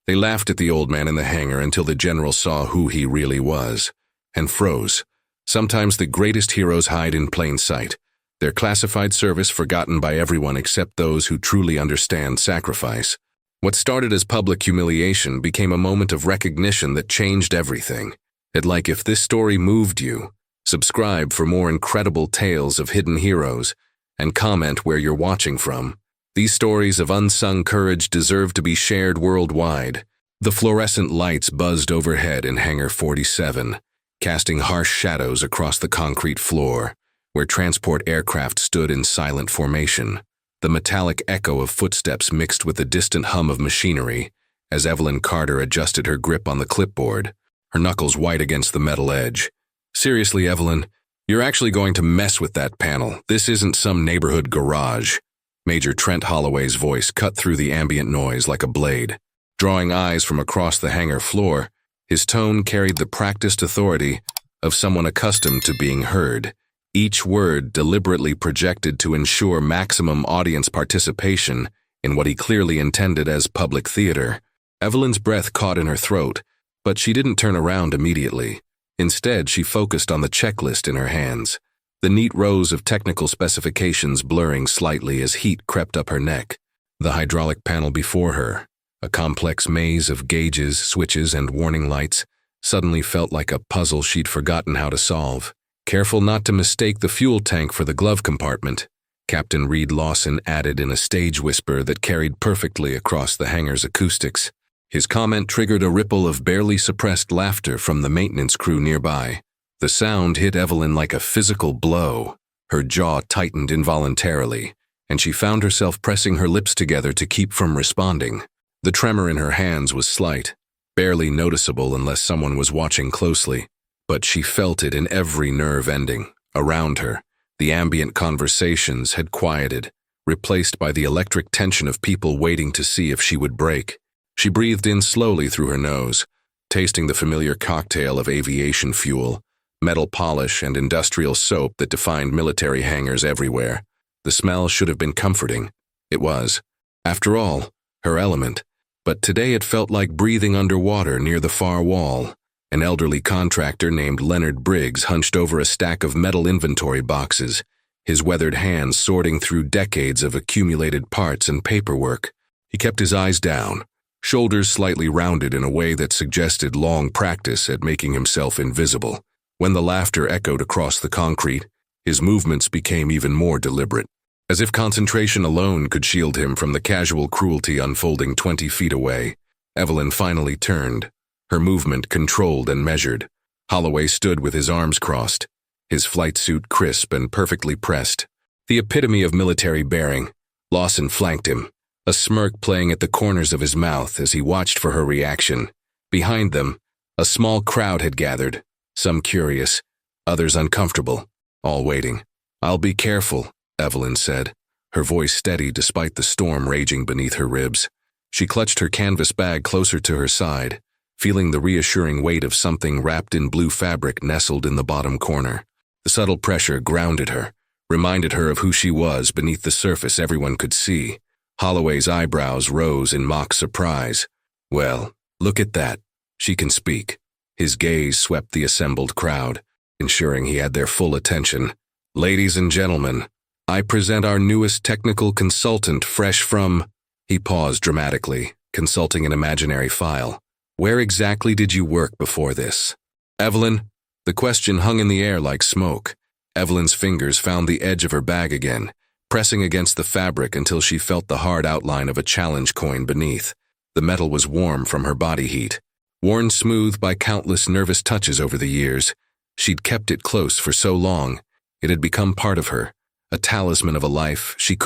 They laughed at the old man in the hangar until the general saw who he really was, and froze. Sometimes the greatest heroes hide in plain sight, their classified service forgotten by everyone except those who truly understand sacrifice. What started as public humiliation became a moment of recognition that changed everything. It's like if this story moved you, subscribe for more incredible tales of hidden heroes, and comment where you're watching from. These stories of unsung courage deserve to be shared worldwide. The fluorescent lights buzzed overhead in Hangar 47, casting harsh shadows across the concrete floor, where transport aircraft stood in silent formation. The metallic echo of footsteps mixed with the distant hum of machinery as Evelyn Carter adjusted her grip on the clipboard, her knuckles white against the metal edge. Seriously, Evelyn, you're actually going to mess with that panel. This isn't some neighborhood garage. Major Trent Holloway's voice cut through the ambient noise like a blade. Drawing eyes from across the hangar floor, his tone carried the practiced authority of someone accustomed to being heard. Each word deliberately projected to ensure maximum audience participation in what he clearly intended as public theater. Evelyn's breath caught in her throat, but she didn't turn around immediately. Instead, she focused on the checklist in her hands, the neat rows of technical specifications blurring slightly as heat crept up her neck. The hydraulic panel before her, a complex maze of gauges, switches, and warning lights, suddenly felt like a puzzle she'd forgotten how to solve. Careful not to mistake the fuel tank for the glove compartment, Captain Reed Lawson added in a stage whisper that carried perfectly across the hangar's acoustics. His comment triggered a ripple of barely suppressed laughter from the maintenance crew nearby. The sound hit Evelyn like a physical blow. Her jaw tightened involuntarily, and she found herself pressing her lips together to keep from responding. The tremor in her hands was slight, barely noticeable unless someone was watching closely. But she felt it in every nerve ending. Around her, the ambient conversations had quieted, replaced by the electric tension of people waiting to see if she would break. She breathed in slowly through her nose, tasting the familiar cocktail of aviation fuel, metal polish, and industrial soap that defined military hangars everywhere. The smell should have been comforting. It was, after all, her element. But today it felt like breathing underwater near the far wall. An elderly contractor named Leonard Briggs hunched over a stack of metal inventory boxes, his weathered hands sorting through decades of accumulated parts and paperwork. He kept his eyes down, shoulders slightly rounded in a way that suggested long practice at making himself invisible. When the laughter echoed across the concrete, his movements became even more deliberate, as if concentration alone could shield him from the casual cruelty unfolding 20 feet away. Evelyn finally turned, her movement controlled and measured. Holloway stood with his arms crossed, his flight suit crisp and perfectly pressed. The epitome of military bearing. Lawson flanked him, a smirk playing at the corners of his mouth as he watched for her reaction. Behind them, a small crowd had gathered, some curious, others uncomfortable, all waiting. "I'll be careful," Evelyn said, her voice steady despite the storm raging beneath her ribs. She clutched her canvas bag closer to her side, feeling the reassuring weight of something wrapped in blue fabric nestled in the bottom corner. The subtle pressure grounded her, reminded her of who she was beneath the surface everyone could see. Holloway's eyebrows rose in mock surprise. "Well, look at that. She can speak." His gaze swept the assembled crowd, ensuring he had their full attention. "Ladies and gentlemen, I present our newest technical consultant fresh from..." He paused dramatically, consulting an imaginary file. "Where exactly did you work before this?" "Evelyn?" The question hung in the air like smoke. Evelyn's fingers found the edge of her bag again, pressing against the fabric until she felt the hard outline of a challenge coin beneath. The metal was warm from her body heat. Worn smooth by countless nervous touches over the years, she'd kept it close for so long. It had become part of her, a talisman of a life she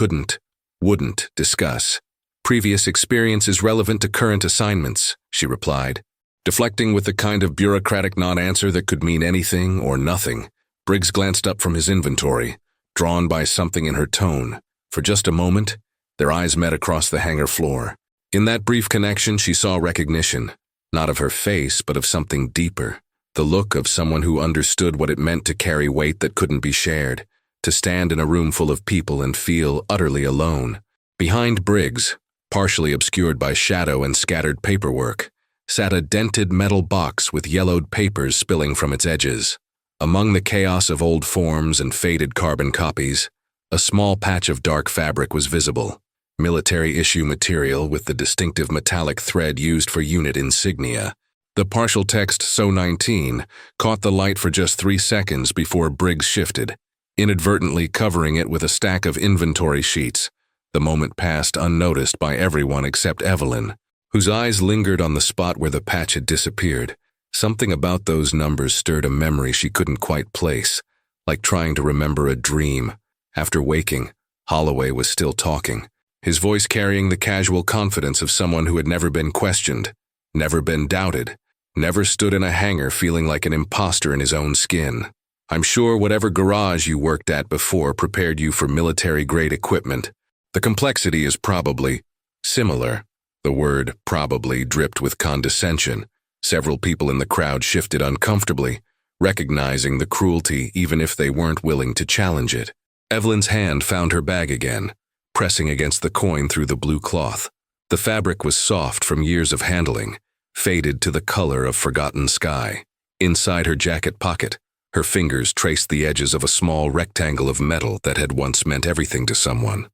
wouldn't discuss. "Previous experiences relevant to current assignments," she replied, deflecting with the kind of bureaucratic non-answer that could mean anything or nothing. Briggs glanced up from his inventory, drawn by something in her tone. For just a moment, their eyes met across the hangar floor. In that brief connection, she saw recognition, not of her face, but of something deeper. The look of someone who understood what it meant to carry weight that couldn't be shared, to stand in a room full of people and feel utterly alone. Behind Briggs, Partially obscured by shadow and scattered paperwork, sat a dented metal box with yellowed papers spilling from its edges. Among the chaos of old forms and faded carbon copies, a small patch of dark fabric was visible, military-issue material with the distinctive metallic thread used for unit insignia. The partial text So-19 caught the light for just 3 seconds before Briggs shifted, inadvertently covering it with a stack of inventory sheets. The moment passed unnoticed by everyone except Evelyn, whose eyes lingered on the spot where the patch had disappeared. Something about those numbers stirred a memory she couldn't quite place, like trying to remember a dream. After waking, Holloway was still talking, his voice carrying the casual confidence of someone who had never been questioned, never been doubted, never stood in a hangar feeling like an imposter in his own skin. "I'm sure whatever garage you worked at before prepared you for military-grade equipment. The complexity is probably similar." The word probably dripped with condescension. Several people in the crowd shifted uncomfortably, recognizing the cruelty even if they weren't willing to challenge it. Evelyn's hand found her bag again, pressing against the coin through the blue cloth. The fabric was soft from years of handling, faded to the color of forgotten sky. Inside her jacket pocket, her fingers traced the edges of a small rectangle of metal that had once meant everything to someone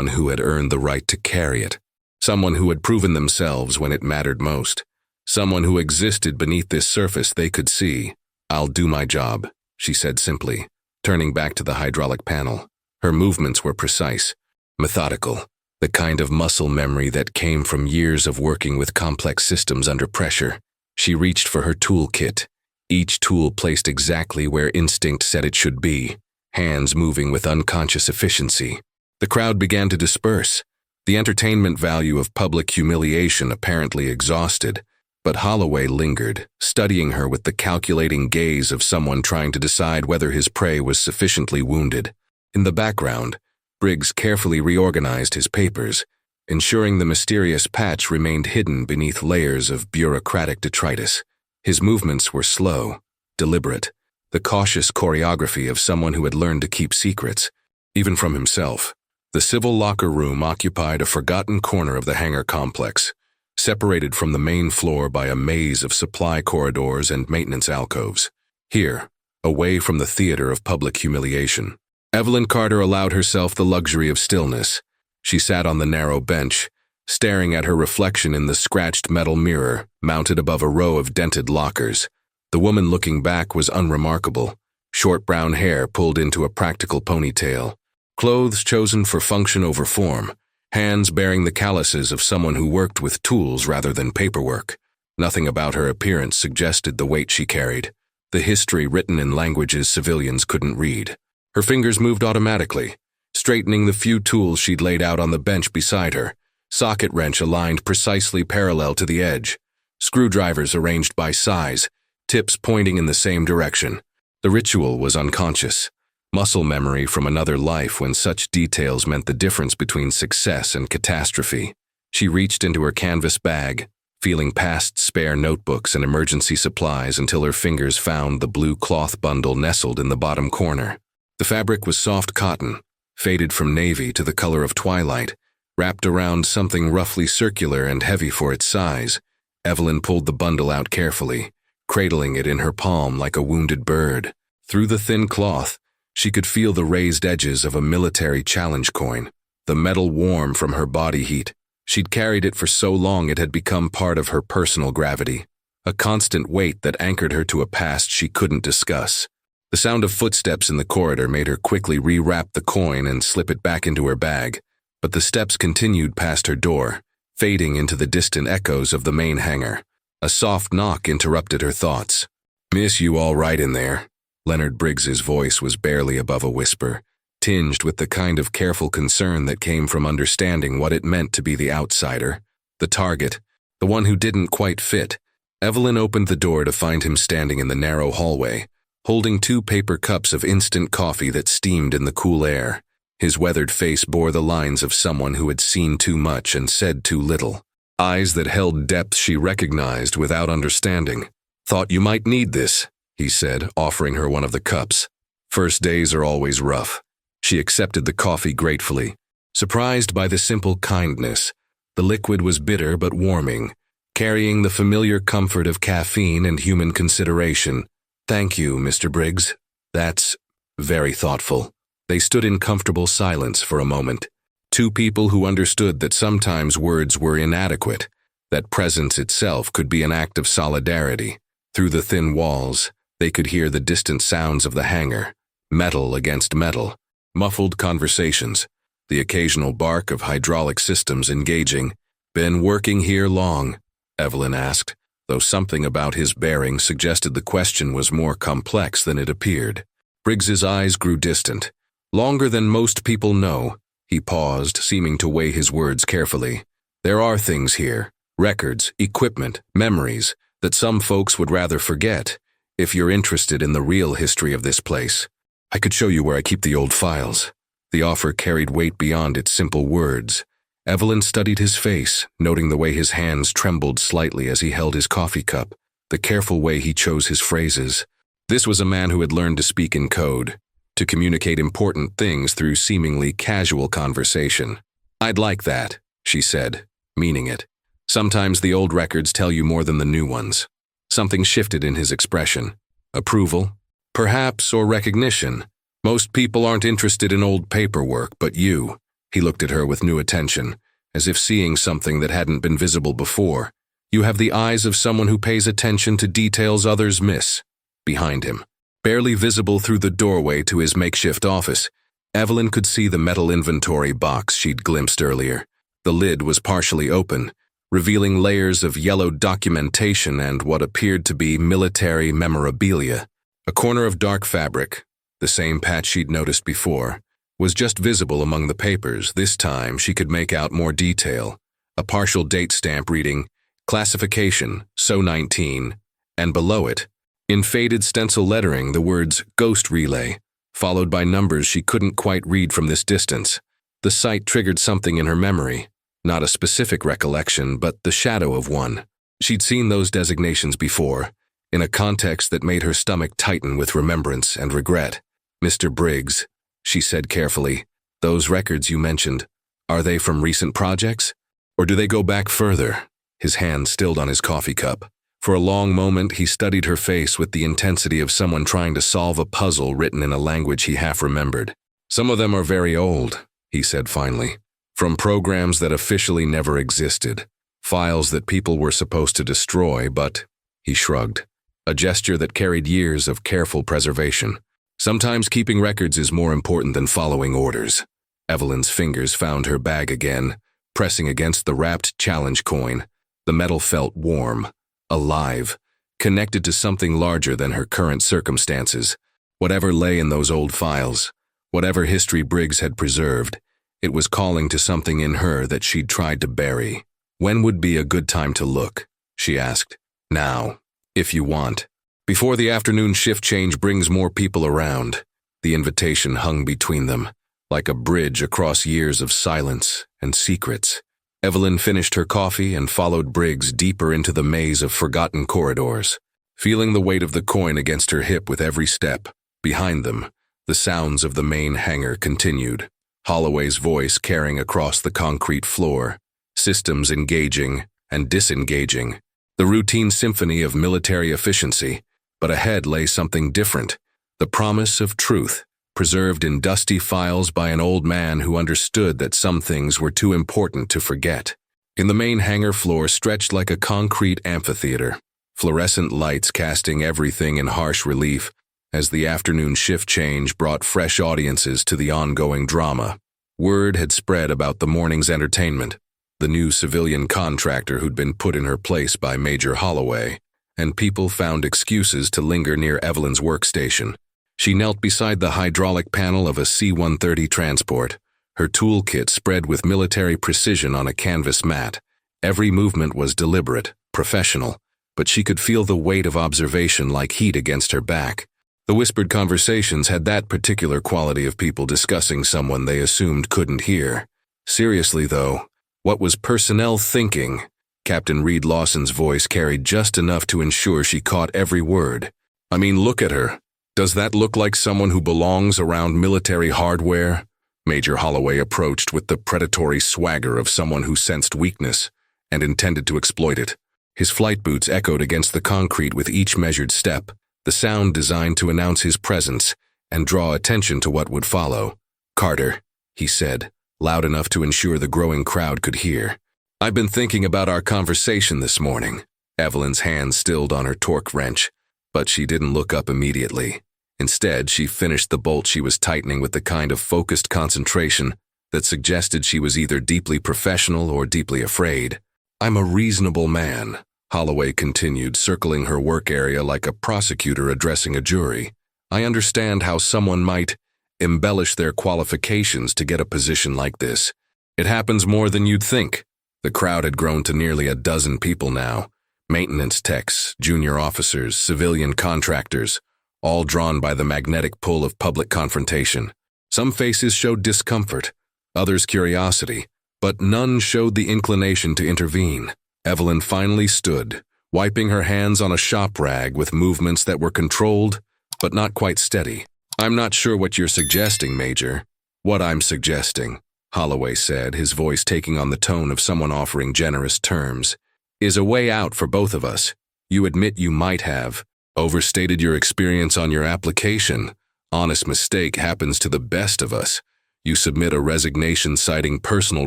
who had earned the right to carry it, someone who had proven themselves when it mattered most, someone who existed beneath this surface they could see. "I'll do my job," she said simply, turning back to the hydraulic panel. Her movements were precise, methodical, the kind of muscle memory that came from years of working with complex systems under pressure. She reached for her toolkit, each tool placed exactly where instinct said it should be, hands moving with unconscious efficiency. The crowd began to disperse, the entertainment value of public humiliation apparently exhausted, but Holloway lingered, studying her with the calculating gaze of someone trying to decide whether his prey was sufficiently wounded. In the background, Briggs carefully reorganized his papers, ensuring the mysterious patch remained hidden beneath layers of bureaucratic detritus. His movements were slow, deliberate, the cautious choreography of someone who had learned to keep secrets, even from himself. The civil locker room occupied a forgotten corner of the hangar complex, separated from the main floor by a maze of supply corridors and maintenance alcoves. Here, away from the theater of public humiliation, Evelyn Carter allowed herself the luxury of stillness. She sat on the narrow bench, staring at her reflection in the scratched metal mirror mounted above a row of dented lockers. The woman looking back was unremarkable, short brown hair pulled into a practical ponytail, clothes chosen for function over form, hands bearing the calluses of someone who worked with tools rather than paperwork. Nothing about her appearance suggested the weight she carried, the history written in languages civilians couldn't read. Her fingers moved automatically, straightening the few tools she'd laid out on the bench beside her, socket wrench aligned precisely parallel to the edge, screwdrivers arranged by size, tips pointing in the same direction. The ritual was unconscious, muscle memory from another life when such details meant the difference between success and catastrophe. She reached into her canvas bag, feeling past spare notebooks and emergency supplies until her fingers found the blue cloth bundle nestled in the bottom corner. The fabric was soft cotton, faded from navy to the color of twilight, wrapped around something roughly circular and heavy for its size. Evelyn pulled the bundle out carefully, cradling it in her palm like a wounded bird. Through the thin cloth, she could feel the raised edges of a military challenge coin, the metal warm from her body heat. She'd carried it for so long it had become part of her personal gravity, a constant weight that anchored her to a past she couldn't discuss. The sound of footsteps in the corridor made her quickly rewrap the coin and slip it back into her bag, but the steps continued past her door, fading into the distant echoes of the main hangar. A soft knock interrupted her thoughts. "Miss, you all right in there?" Leonard Briggs's voice was barely above a whisper, tinged with the kind of careful concern that came from understanding what it meant to be the outsider, the target, the one who didn't quite fit. Evelyn opened the door to find him standing in the narrow hallway, holding 2 paper cups of instant coffee that steamed in the cool air. His weathered face bore the lines of someone who had seen too much and said too little. Eyes that held depth she recognized without understanding. "Thought you might need this," he said, offering her one of the cups. "First days are always rough." She accepted the coffee gratefully, surprised by the simple kindness, The liquid was bitter but warming, carrying the familiar comfort of caffeine and human consideration. "Thank you, Mr. Briggs. That's very thoughtful." They stood in comfortable silence for a moment. Two people who understood that sometimes words were inadequate, that presence itself could be an act of solidarity. Through the thin walls, they could hear the distant sounds of the hangar, metal against metal, muffled conversations, the occasional bark of hydraulic systems engaging. "Been working here long?" Evelyn asked, though something about his bearing suggested the question was more complex than it appeared. Briggs's eyes grew distant. "Longer than most people know." He paused, seeming to weigh his words carefully. "There are things here, records, equipment, memories, that some folks would rather forget. If you're interested in the real history of this place, I could show you where I keep the old files." The offer carried weight beyond its simple words. Evelyn studied his face, noting the way his hands trembled slightly as he held his coffee cup, the careful way he chose his phrases. This was a man who had learned to speak in code, to communicate important things through seemingly casual conversation. "I'd like that," she said, meaning it. Sometimes the old records tell you more than the new ones. Something shifted in his expression. Approval? Perhaps, or recognition. "Most people aren't interested in old paperwork, but you." He looked at her with new attention, as if seeing something that hadn't been visible before. "You have the eyes of someone who pays attention to details others miss." Behind him, barely visible through the doorway to his makeshift office, Evelyn could see the metal inventory box she'd glimpsed earlier. The lid was partially open, revealing layers of yellowed documentation and what appeared to be military memorabilia. A corner of dark fabric, the same patch she'd noticed before, was just visible among the papers. This time she could make out more detail. A partial date stamp reading, "Classification, SO-19, and below it, in faded stencil lettering, the words "Ghost Relay," followed by numbers she couldn't quite read from this distance. The sight triggered something in her memory, not a specific recollection, but the shadow of one. She'd seen those designations before, in a context that made her stomach tighten with remembrance and regret. "Mr. Briggs," she said carefully, "those records you mentioned, are they from recent projects? Or do they go back further?" His hand stilled on his coffee cup. For a long moment he studied her face with the intensity of someone trying to solve a puzzle written in a language he half remembered. "Some of them are very old," he said finally. "From programs that officially never existed. Files that people were supposed to destroy, but..." He shrugged. A gesture that carried years of careful preservation. "Sometimes keeping records is more important than following orders." Evelyn's fingers found her bag again, pressing against the wrapped challenge coin. The metal felt warm, alive, connected to something larger than her current circumstances. Whatever lay in those old files, whatever history Briggs had preserved, it was calling to something in her that she'd tried to bury. "When would be a good time to look?" she asked. "Now, if you want. Before the afternoon shift change brings more people around." The invitation hung between them, like a bridge across years of silence and secrets. Evelyn finished her coffee and followed Briggs deeper into the maze of forgotten corridors, feeling the weight of the coin against her hip with every step. Behind them, the sounds of the main hangar continued. Holloway's voice carrying across the concrete floor, systems engaging and disengaging, the routine symphony of military efficiency. But ahead lay something different, the promise of truth, preserved in dusty files by an old man who understood that some things were too important to forget. In the main hangar floor stretched like a concrete amphitheater, fluorescent lights casting everything in harsh relief as the afternoon shift change brought fresh audiences to the ongoing drama. Word had spread about the morning's entertainment, the new civilian contractor who'd been put in her place by Major Holloway, and people found excuses to linger near Evelyn's workstation. She knelt beside the hydraulic panel of a C-130 transport, her toolkit spread with military precision on a canvas mat. Every movement was deliberate, professional, but she could feel the weight of observation like heat against her back. The whispered conversations had that particular quality of people discussing someone they assumed couldn't hear. Seriously, though, what was personnel thinking? Captain Reed Lawson's voice carried just enough to ensure she caught every word. "I mean, look at her. Does that look like someone who belongs around military hardware? Major Holloway approached with the predatory swagger of someone who sensed weakness and intended to exploit it. His flight boots echoed against the concrete with each measured step, the sound designed to announce his presence and draw attention to what would follow. "Carter," he said, loud enough to ensure the growing crowd could hear. "I've been thinking about our conversation this morning." Evelyn's hand stilled on her torque wrench, but she didn't look up immediately. Instead, she finished the bolt she was tightening with the kind of focused concentration that suggested she was either deeply professional or deeply afraid. "I'm a reasonable man," Holloway continued, circling her work area like a prosecutor addressing a jury. "I understand how someone might embellish their qualifications to get a position like this. It happens more than you'd think." The crowd had grown to nearly a dozen people now. Maintenance techs, junior officers, civilian contractors, all drawn by the magnetic pull of public confrontation. Some faces showed discomfort, others curiosity, but none showed the inclination to intervene. Evelyn finally stood, wiping her hands on a shop rag with movements that were controlled, but not quite steady. "I'm not sure what you're suggesting, Major." "What I'm suggesting," Holloway said, his voice taking on the tone of someone offering generous terms, "is a way out for both of us. You admit you might have overstated your experience on your application. Honest mistake happens to the best of us. You submit a resignation citing personal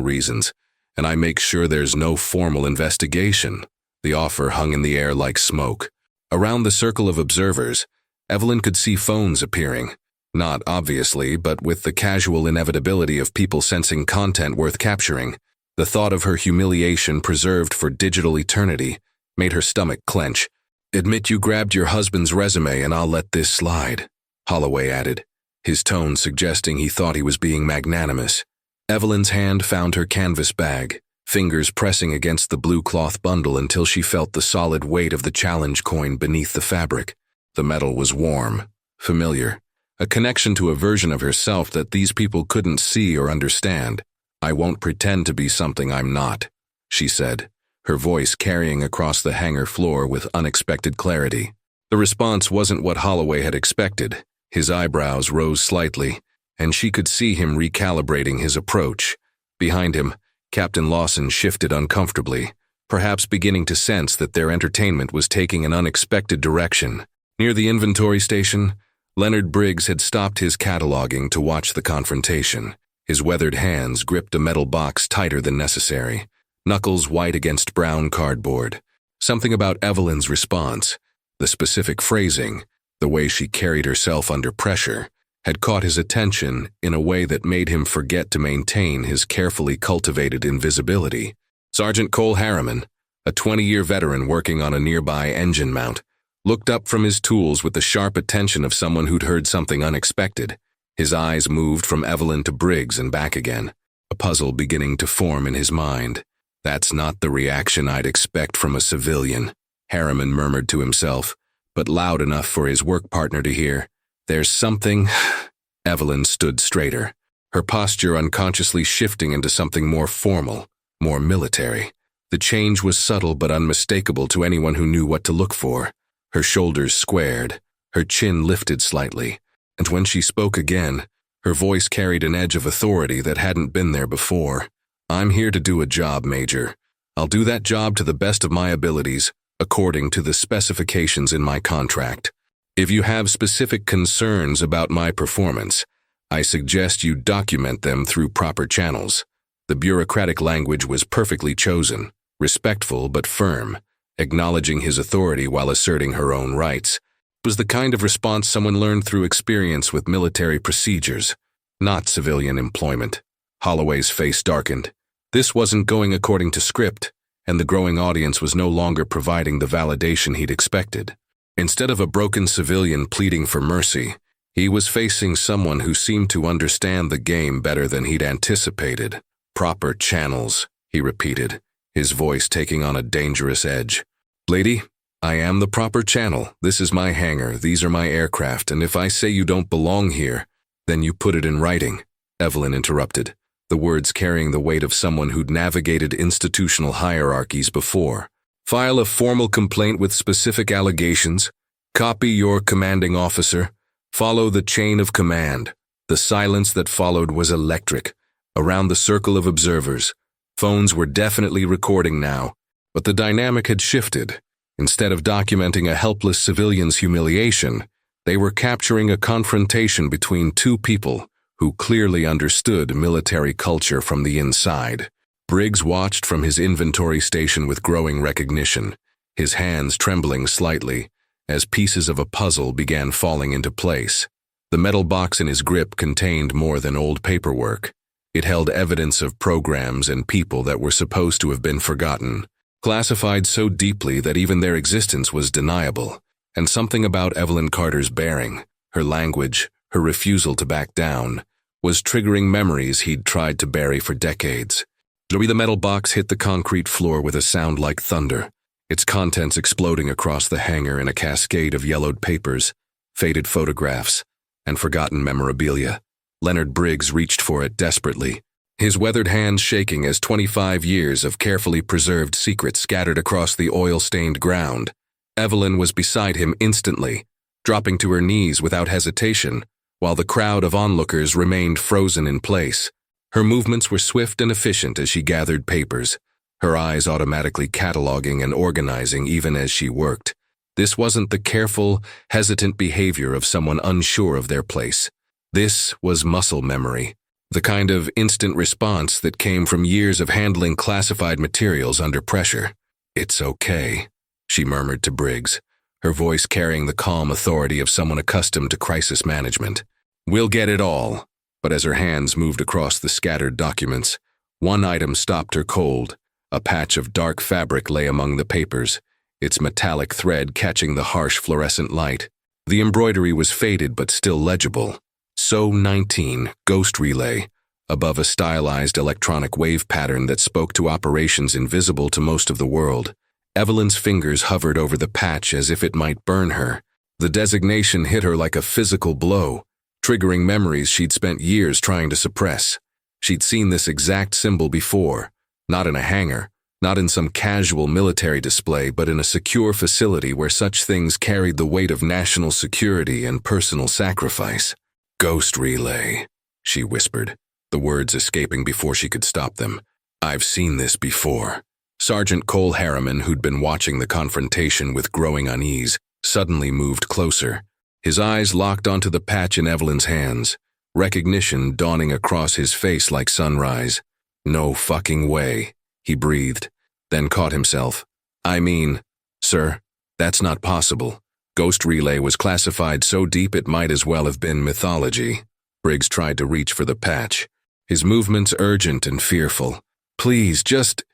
reasons, and I make sure there's no formal investigation." The offer hung in the air like smoke. Around the circle of observers, Evelyn could see phones appearing. Not obviously, but with the casual inevitability of people sensing content worth capturing. The thought of her humiliation preserved for digital eternity made her stomach clench. "Admit you grabbed your husband's resume and I'll let this slide," Holloway added, his tone suggesting he thought he was being magnanimous. Evelyn's hand found her canvas bag, fingers pressing against the blue cloth bundle until she felt the solid weight of the challenge coin beneath the fabric. The metal was warm, familiar, a connection to a version of herself that these people couldn't see or understand. "I won't pretend to be something I'm not," she said, her voice carrying across the hangar floor with unexpected clarity. The response wasn't what Holloway had expected. His eyebrows rose slightly, and she could see him recalibrating his approach. Behind him, Captain Lawson shifted uncomfortably, perhaps beginning to sense that their entertainment was taking an unexpected direction. Near the inventory station, Leonard Briggs had stopped his cataloging to watch the confrontation. His weathered hands gripped a metal box tighter than necessary, knuckles white against brown cardboard. Something about Evelyn's response, the specific phrasing, the way she carried herself under pressure, had caught his attention in a way that made him forget to maintain his carefully cultivated invisibility. Sergeant Cole Harriman, a 20-year veteran working on a nearby engine mount, looked up from his tools with the sharp attention of someone who'd heard something unexpected. His eyes moved from Evelyn to Briggs and back again, a puzzle beginning to form in his mind. "That's not the reaction I'd expect from a civilian," Harriman murmured to himself, but loud enough for his work partner to hear. "There's something—" Evelyn stood straighter, her posture unconsciously shifting into something more formal, more military. The change was subtle but unmistakable to anyone who knew what to look for. Her shoulders squared, her chin lifted slightly, and when she spoke again, her voice carried an edge of authority that hadn't been there before. "I'm here to do a job, Major. I'll do that job to the best of my abilities, according to the specifications in my contract. If you have specific concerns about my performance, I suggest you document them through proper channels." The bureaucratic language was perfectly chosen, respectful but firm, acknowledging his authority while asserting her own rights. It was the kind of response someone learned through experience with military procedures, not civilian employment. Holloway's face darkened. This wasn't going according to script, and the growing audience was no longer providing the validation he'd expected. Instead of a broken civilian pleading for mercy, he was facing someone who seemed to understand the game better than he'd anticipated. "Proper channels," he repeated, his voice taking on a dangerous edge. "Lady, I am the proper channel. This is my hangar, these are my aircraft, and if I say you don't belong here, then you put it in writing," Evelyn interrupted, the words carrying the weight of someone who'd navigated institutional hierarchies before. "File a formal complaint with specific allegations, copy your commanding officer, follow the chain of command." The silence that followed was electric. Around the circle of observers, phones were definitely recording now, but the dynamic had shifted. Instead of documenting a helpless civilian's humiliation, they were capturing a confrontation between two people who clearly understood military culture from the inside. Briggs watched from his inventory station with growing recognition, his hands trembling slightly as pieces of a puzzle began falling into place. The metal box in his grip contained more than old paperwork. It held evidence of programs and people that were supposed to have been forgotten, classified so deeply that even their existence was deniable. And something about Evelyn Carter's bearing, her language, her refusal to back down, was triggering memories he'd tried to bury for decades. The metal box hit the concrete floor with a sound like thunder, its contents exploding across the hangar in a cascade of yellowed papers, faded photographs, and forgotten memorabilia. Leonard Briggs reached for it desperately, his weathered hands shaking as 25 years of carefully preserved secrets scattered across the oil-stained ground. Evelyn was beside him instantly, dropping to her knees without hesitation, while the crowd of onlookers remained frozen in place. Her movements were swift and efficient as she gathered papers, her eyes automatically cataloging and organizing even as she worked. This wasn't the careful, hesitant behavior of someone unsure of their place. This was muscle memory, the kind of instant response that came from years of handling classified materials under pressure. "It's okay," she murmured to Briggs, her voice carrying the calm authority of someone accustomed to crisis management. "We'll get it all." But as her hands moved across the scattered documents, one item stopped her cold. A patch of dark fabric lay among the papers, its metallic thread catching the harsh fluorescent light. The embroidery was faded but still legible. So 19, Ghost Relay, above a stylized electronic wave pattern that spoke to operations invisible to most of the world. Evelyn's fingers hovered over the patch as if it might burn her. The designation hit her like a physical blow, triggering memories she'd spent years trying to suppress. She'd seen this exact symbol before, not in a hangar, not in some casual military display, but in a secure facility where such things carried the weight of national security and personal sacrifice. "Ghost Relay," she whispered, the words escaping before she could stop them. "I've seen this before." Sergeant Cole Harriman, who'd been watching the confrontation with growing unease, suddenly moved closer. His eyes locked onto the patch in Evelyn's hands, recognition dawning across his face like sunrise. "No fucking way," he breathed, then caught himself. Sir, that's not possible." Ghost Relay was classified so deep it might as well have been mythology. Briggs tried to reach for the patch, his movements urgent and fearful. "Please, just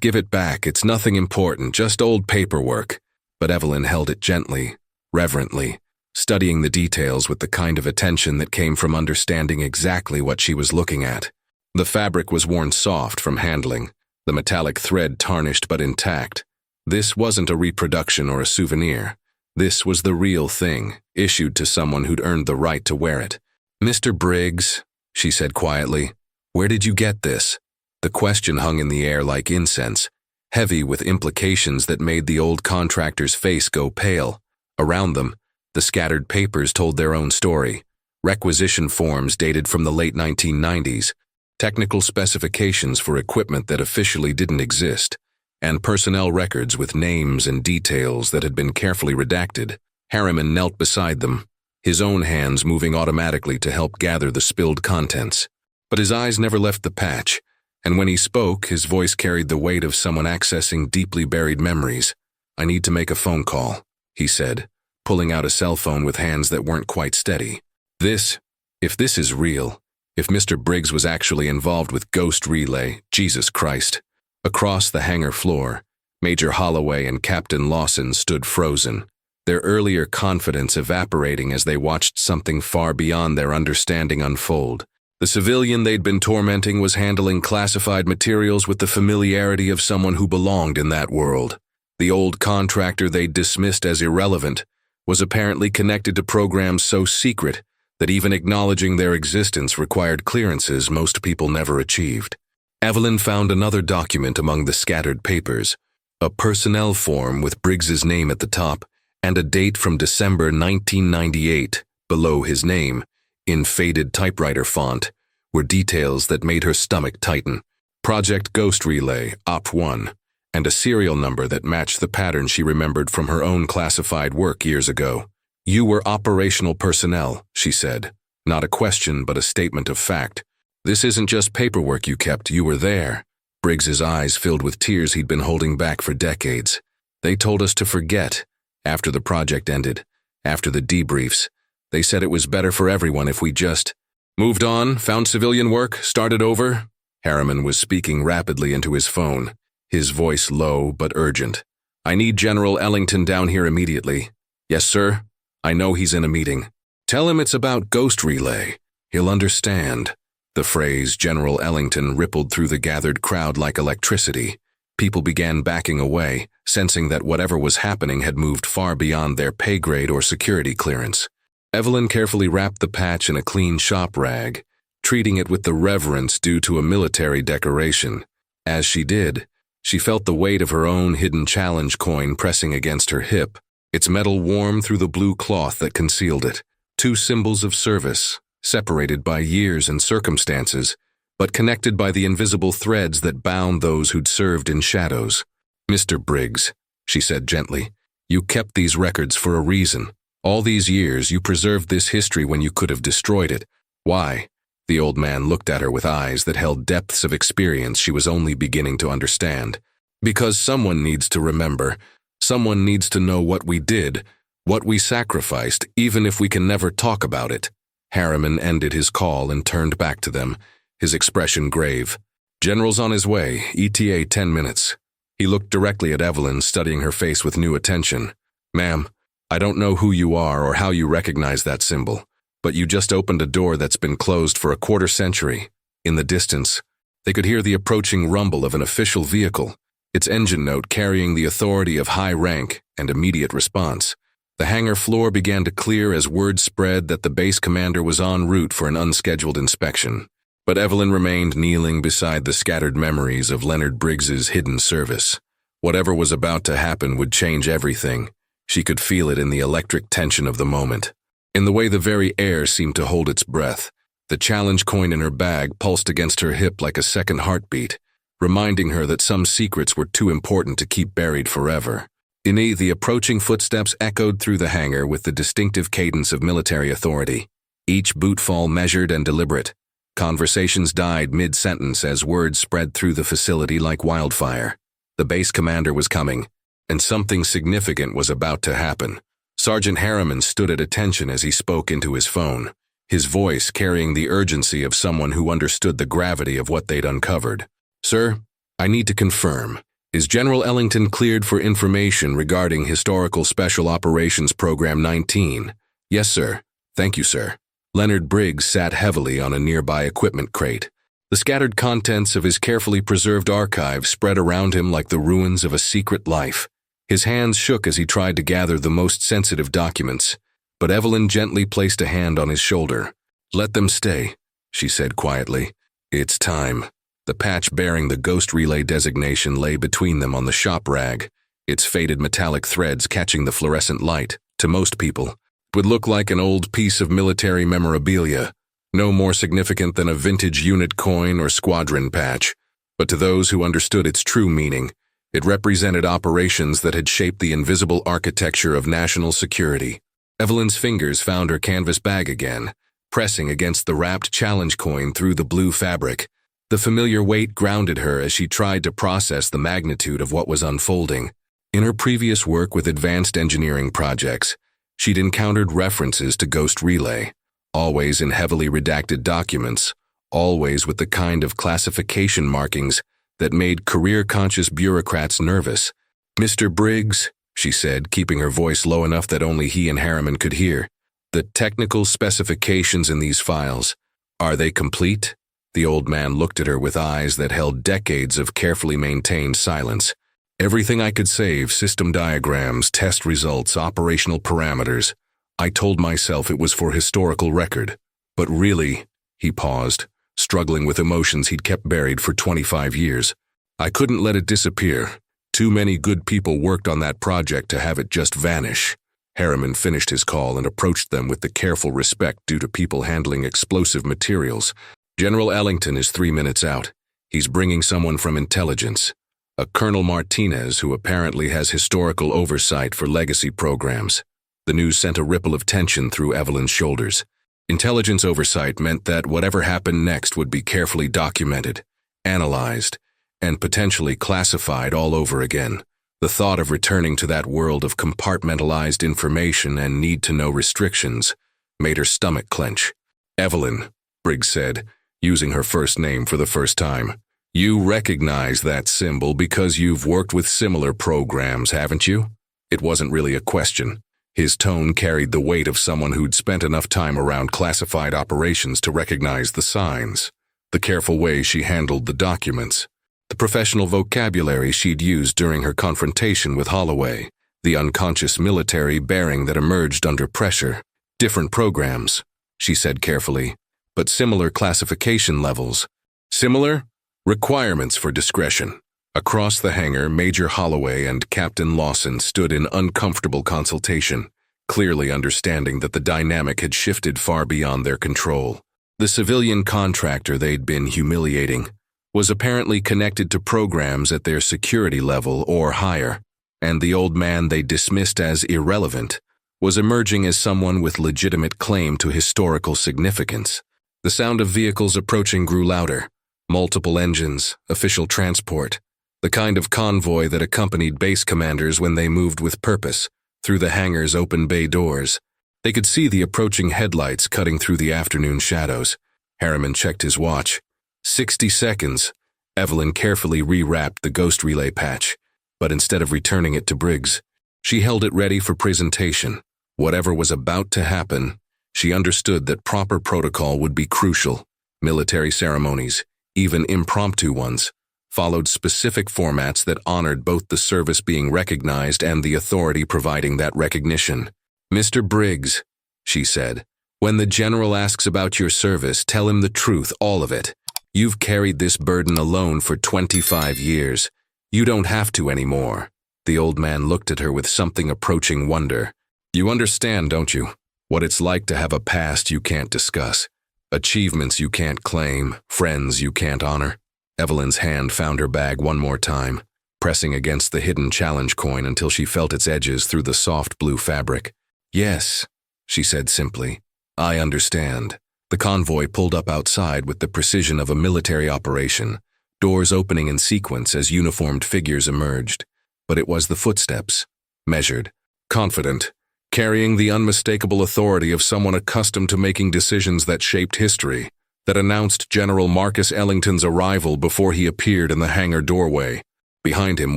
give it back. It's nothing important, just old paperwork." But Evelyn held it gently, reverently, studying the details with the kind of attention that came from understanding exactly what she was looking at. The fabric was worn soft from handling, the metallic thread tarnished but intact. This wasn't a reproduction or a souvenir. This was the real thing, issued to someone who'd earned the right to wear it. "Mr. Briggs," she said quietly, "where did you get this?" The question hung in the air like incense, heavy with implications that made the old contractor's face go pale. Around them, the scattered papers told their own story. Requisition forms dated from the late 1990s, technical specifications for equipment that officially didn't exist, and personnel records with names and details that had been carefully redacted. Harriman knelt beside them, his own hands moving automatically to help gather the spilled contents. But his eyes never left the patch, and when he spoke, his voice carried the weight of someone accessing deeply buried memories. "I need to make a phone call," he said, pulling out a cell phone with hands that weren't quite steady. If this is real, if Mr. Briggs was actually involved with Ghost Relay, Jesus Christ." Across the hangar floor, Major Holloway and Captain Lawson stood frozen, their earlier confidence evaporating as they watched something far beyond their understanding unfold. The civilian they'd been tormenting was handling classified materials with the familiarity of someone who belonged in that world. The old contractor they'd dismissed as irrelevant was apparently connected to programs so secret that even acknowledging their existence required clearances most people never achieved. Evelyn found another document among the scattered papers, a personnel form with Briggs's name at the top and a date from December 1998 below his name, in faded typewriter font, were details that made her stomach tighten. Project Ghost Relay, Op 1, and a serial number that matched the pattern she remembered from her own classified work years ago. "You were operational personnel," she said. Not a question, but a statement of fact. "This isn't just paperwork you kept, you were there." Briggs's eyes filled with tears he'd been holding back for decades. "They told us to forget. After the project ended, after the debriefs, they said it was better for everyone if we just moved on, found civilian work, started over." Harriman was speaking rapidly into his phone, his voice low but urgent. "I need General Ellington down here immediately." "Yes, sir. I know he's in a meeting." "Tell him it's about Ghost Relay. He'll understand." The phrase General Ellington rippled through the gathered crowd like electricity. People began backing away, sensing that whatever was happening had moved far beyond their pay grade or security clearance. Evelyn carefully wrapped the patch in a clean shop rag, treating it with the reverence due to a military decoration. As she did, she felt the weight of her own hidden challenge coin pressing against her hip, its metal warm through the blue cloth that concealed it. Two symbols of service, separated by years and circumstances, but connected by the invisible threads that bound those who'd served in shadows. "Mr. Briggs," she said gently, "you kept these records for a reason. All these years you preserved this history when you could have destroyed it. Why?" The old man looked at her with eyes that held depths of experience she was only beginning to understand. "Because someone needs to remember. Someone needs to know what we did, what we sacrificed, even if we can never talk about it." Harriman ended his call and turned back to them, his expression grave. "General's on his way, ETA 10 minutes. He looked directly at Evelyn, studying her face with new attention. "Ma'am, I don't know who you are or how you recognize that symbol, but you just opened a door that's been closed for a quarter century." In the distance, they could hear the approaching rumble of an official vehicle, its engine note carrying the authority of high rank and immediate response. The hangar floor began to clear as word spread that the base commander was en route for an unscheduled inspection. But Evelyn remained kneeling beside the scattered memories of Leonard Briggs's hidden service. Whatever was about to happen would change everything. She could feel it in the electric tension of the moment. In the way the very air seemed to hold its breath, the challenge coin in her bag pulsed against her hip like a second heartbeat, reminding her that some secrets were too important to keep buried forever. The approaching footsteps echoed through the hangar with the distinctive cadence of military authority, each bootfall measured and deliberate. Conversations died mid-sentence as words spread through the facility like wildfire. The base commander was coming, and something significant was about to happen. Sergeant Harriman stood at attention as he spoke into his phone, his voice carrying the urgency of someone who understood the gravity of what they'd uncovered. "Sir, I need to confirm. Is General Ellington cleared for information regarding Historical Special Operations Program 19? "Yes, sir. Thank you, sir." Leonard Briggs sat heavily on a nearby equipment crate. The scattered contents of his carefully preserved archive spread around him like the ruins of a secret life. His hands shook as he tried to gather the most sensitive documents, but Evelyn gently placed a hand on his shoulder. "Let them stay," she said quietly. "It's time." The patch bearing the Ghost Relay designation lay between them on the shop rag, its faded metallic threads catching the fluorescent light. To most people, it would look like an old piece of military memorabilia, no more significant than a vintage unit coin or squadron patch. But to those who understood its true meaning, it represented operations that had shaped the invisible architecture of national security. Evelyn's fingers found her canvas bag again, pressing against the wrapped challenge coin through the blue fabric. The familiar weight grounded her as she tried to process the magnitude of what was unfolding. In her previous work with advanced engineering projects, she'd encountered references to Ghost Relay, always in heavily redacted documents, always with the kind of classification markings that made career-conscious bureaucrats nervous. "Mr. Briggs," she said, keeping her voice low enough that only he and Harriman could hear, "the technical specifications in these files, are they complete?" The old man looked at her with eyes that held decades of carefully maintained silence. "Everything I could save, system diagrams, test results, operational parameters. I told myself it was for historical record. But really," he paused, struggling with emotions he'd kept buried for 25 years. "I couldn't let it disappear. Too many good people worked on that project to have it just vanish." Harriman finished his call and approached them with the careful respect due to people handling explosive materials. General Ellington is 3 minutes out. He's bringing someone from intelligence, a Colonel Martinez who apparently has historical oversight for legacy programs. The news sent a ripple of tension through Evelyn's shoulders. Intelligence oversight meant that whatever happened next would be carefully documented, analyzed, and potentially classified all over again. The thought of returning to that world of compartmentalized information and need-to-know restrictions made her stomach clench. "Evelyn," Briggs said, using her first name for the first time. "You recognize that symbol because you've worked with similar programs, haven't you?" It wasn't really a question. His tone carried the weight of someone who'd spent enough time around classified operations to recognize the signs, the careful way she handled the documents, the professional vocabulary she'd used during her confrontation with Holloway, the unconscious military bearing that emerged under pressure. "Different programs," she said carefully, "but similar classification levels. Similar requirements for discretion." Across the hangar, Major Holloway and Captain Lawson stood in uncomfortable consultation, clearly understanding that the dynamic had shifted far beyond their control. The civilian contractor they'd been humiliating was apparently connected to programs at their security level or higher, and the old man they dismissed as irrelevant was emerging as someone with legitimate claim to historical significance. The sound of vehicles approaching grew louder. Multiple engines, official transport, the kind of convoy that accompanied base commanders when they moved with purpose through the hangar's open bay doors. They could see the approaching headlights cutting through the afternoon shadows. Harriman checked his watch. 60 seconds. Evelyn carefully rewrapped the ghost relay patch, but instead of returning it to Briggs, she held it ready for presentation. Whatever was about to happen, she understood that proper protocol would be crucial. Military ceremonies, even impromptu ones, followed specific formats that honored both the service being recognized and the authority providing that recognition. "Mr. Briggs," she said, "when the general asks about your service, tell him the truth, all of it. You've carried this burden alone for 25 years. You don't have to anymore." The old man looked at her with something approaching wonder. "You understand, don't you? What it's like to have a past you can't discuss, achievements you can't claim, friends you can't honor." Evelyn's hand found her bag one more time, pressing against the hidden challenge coin until she felt its edges through the soft blue fabric. "Yes," she said simply, "I understand." The convoy pulled up outside with the precision of a military operation, doors opening in sequence as uniformed figures emerged. But it was the footsteps, measured, confident, carrying the unmistakable authority of someone accustomed to making decisions that shaped history, that announced General Marcus Ellington's arrival before he appeared in the hangar doorway. Behind him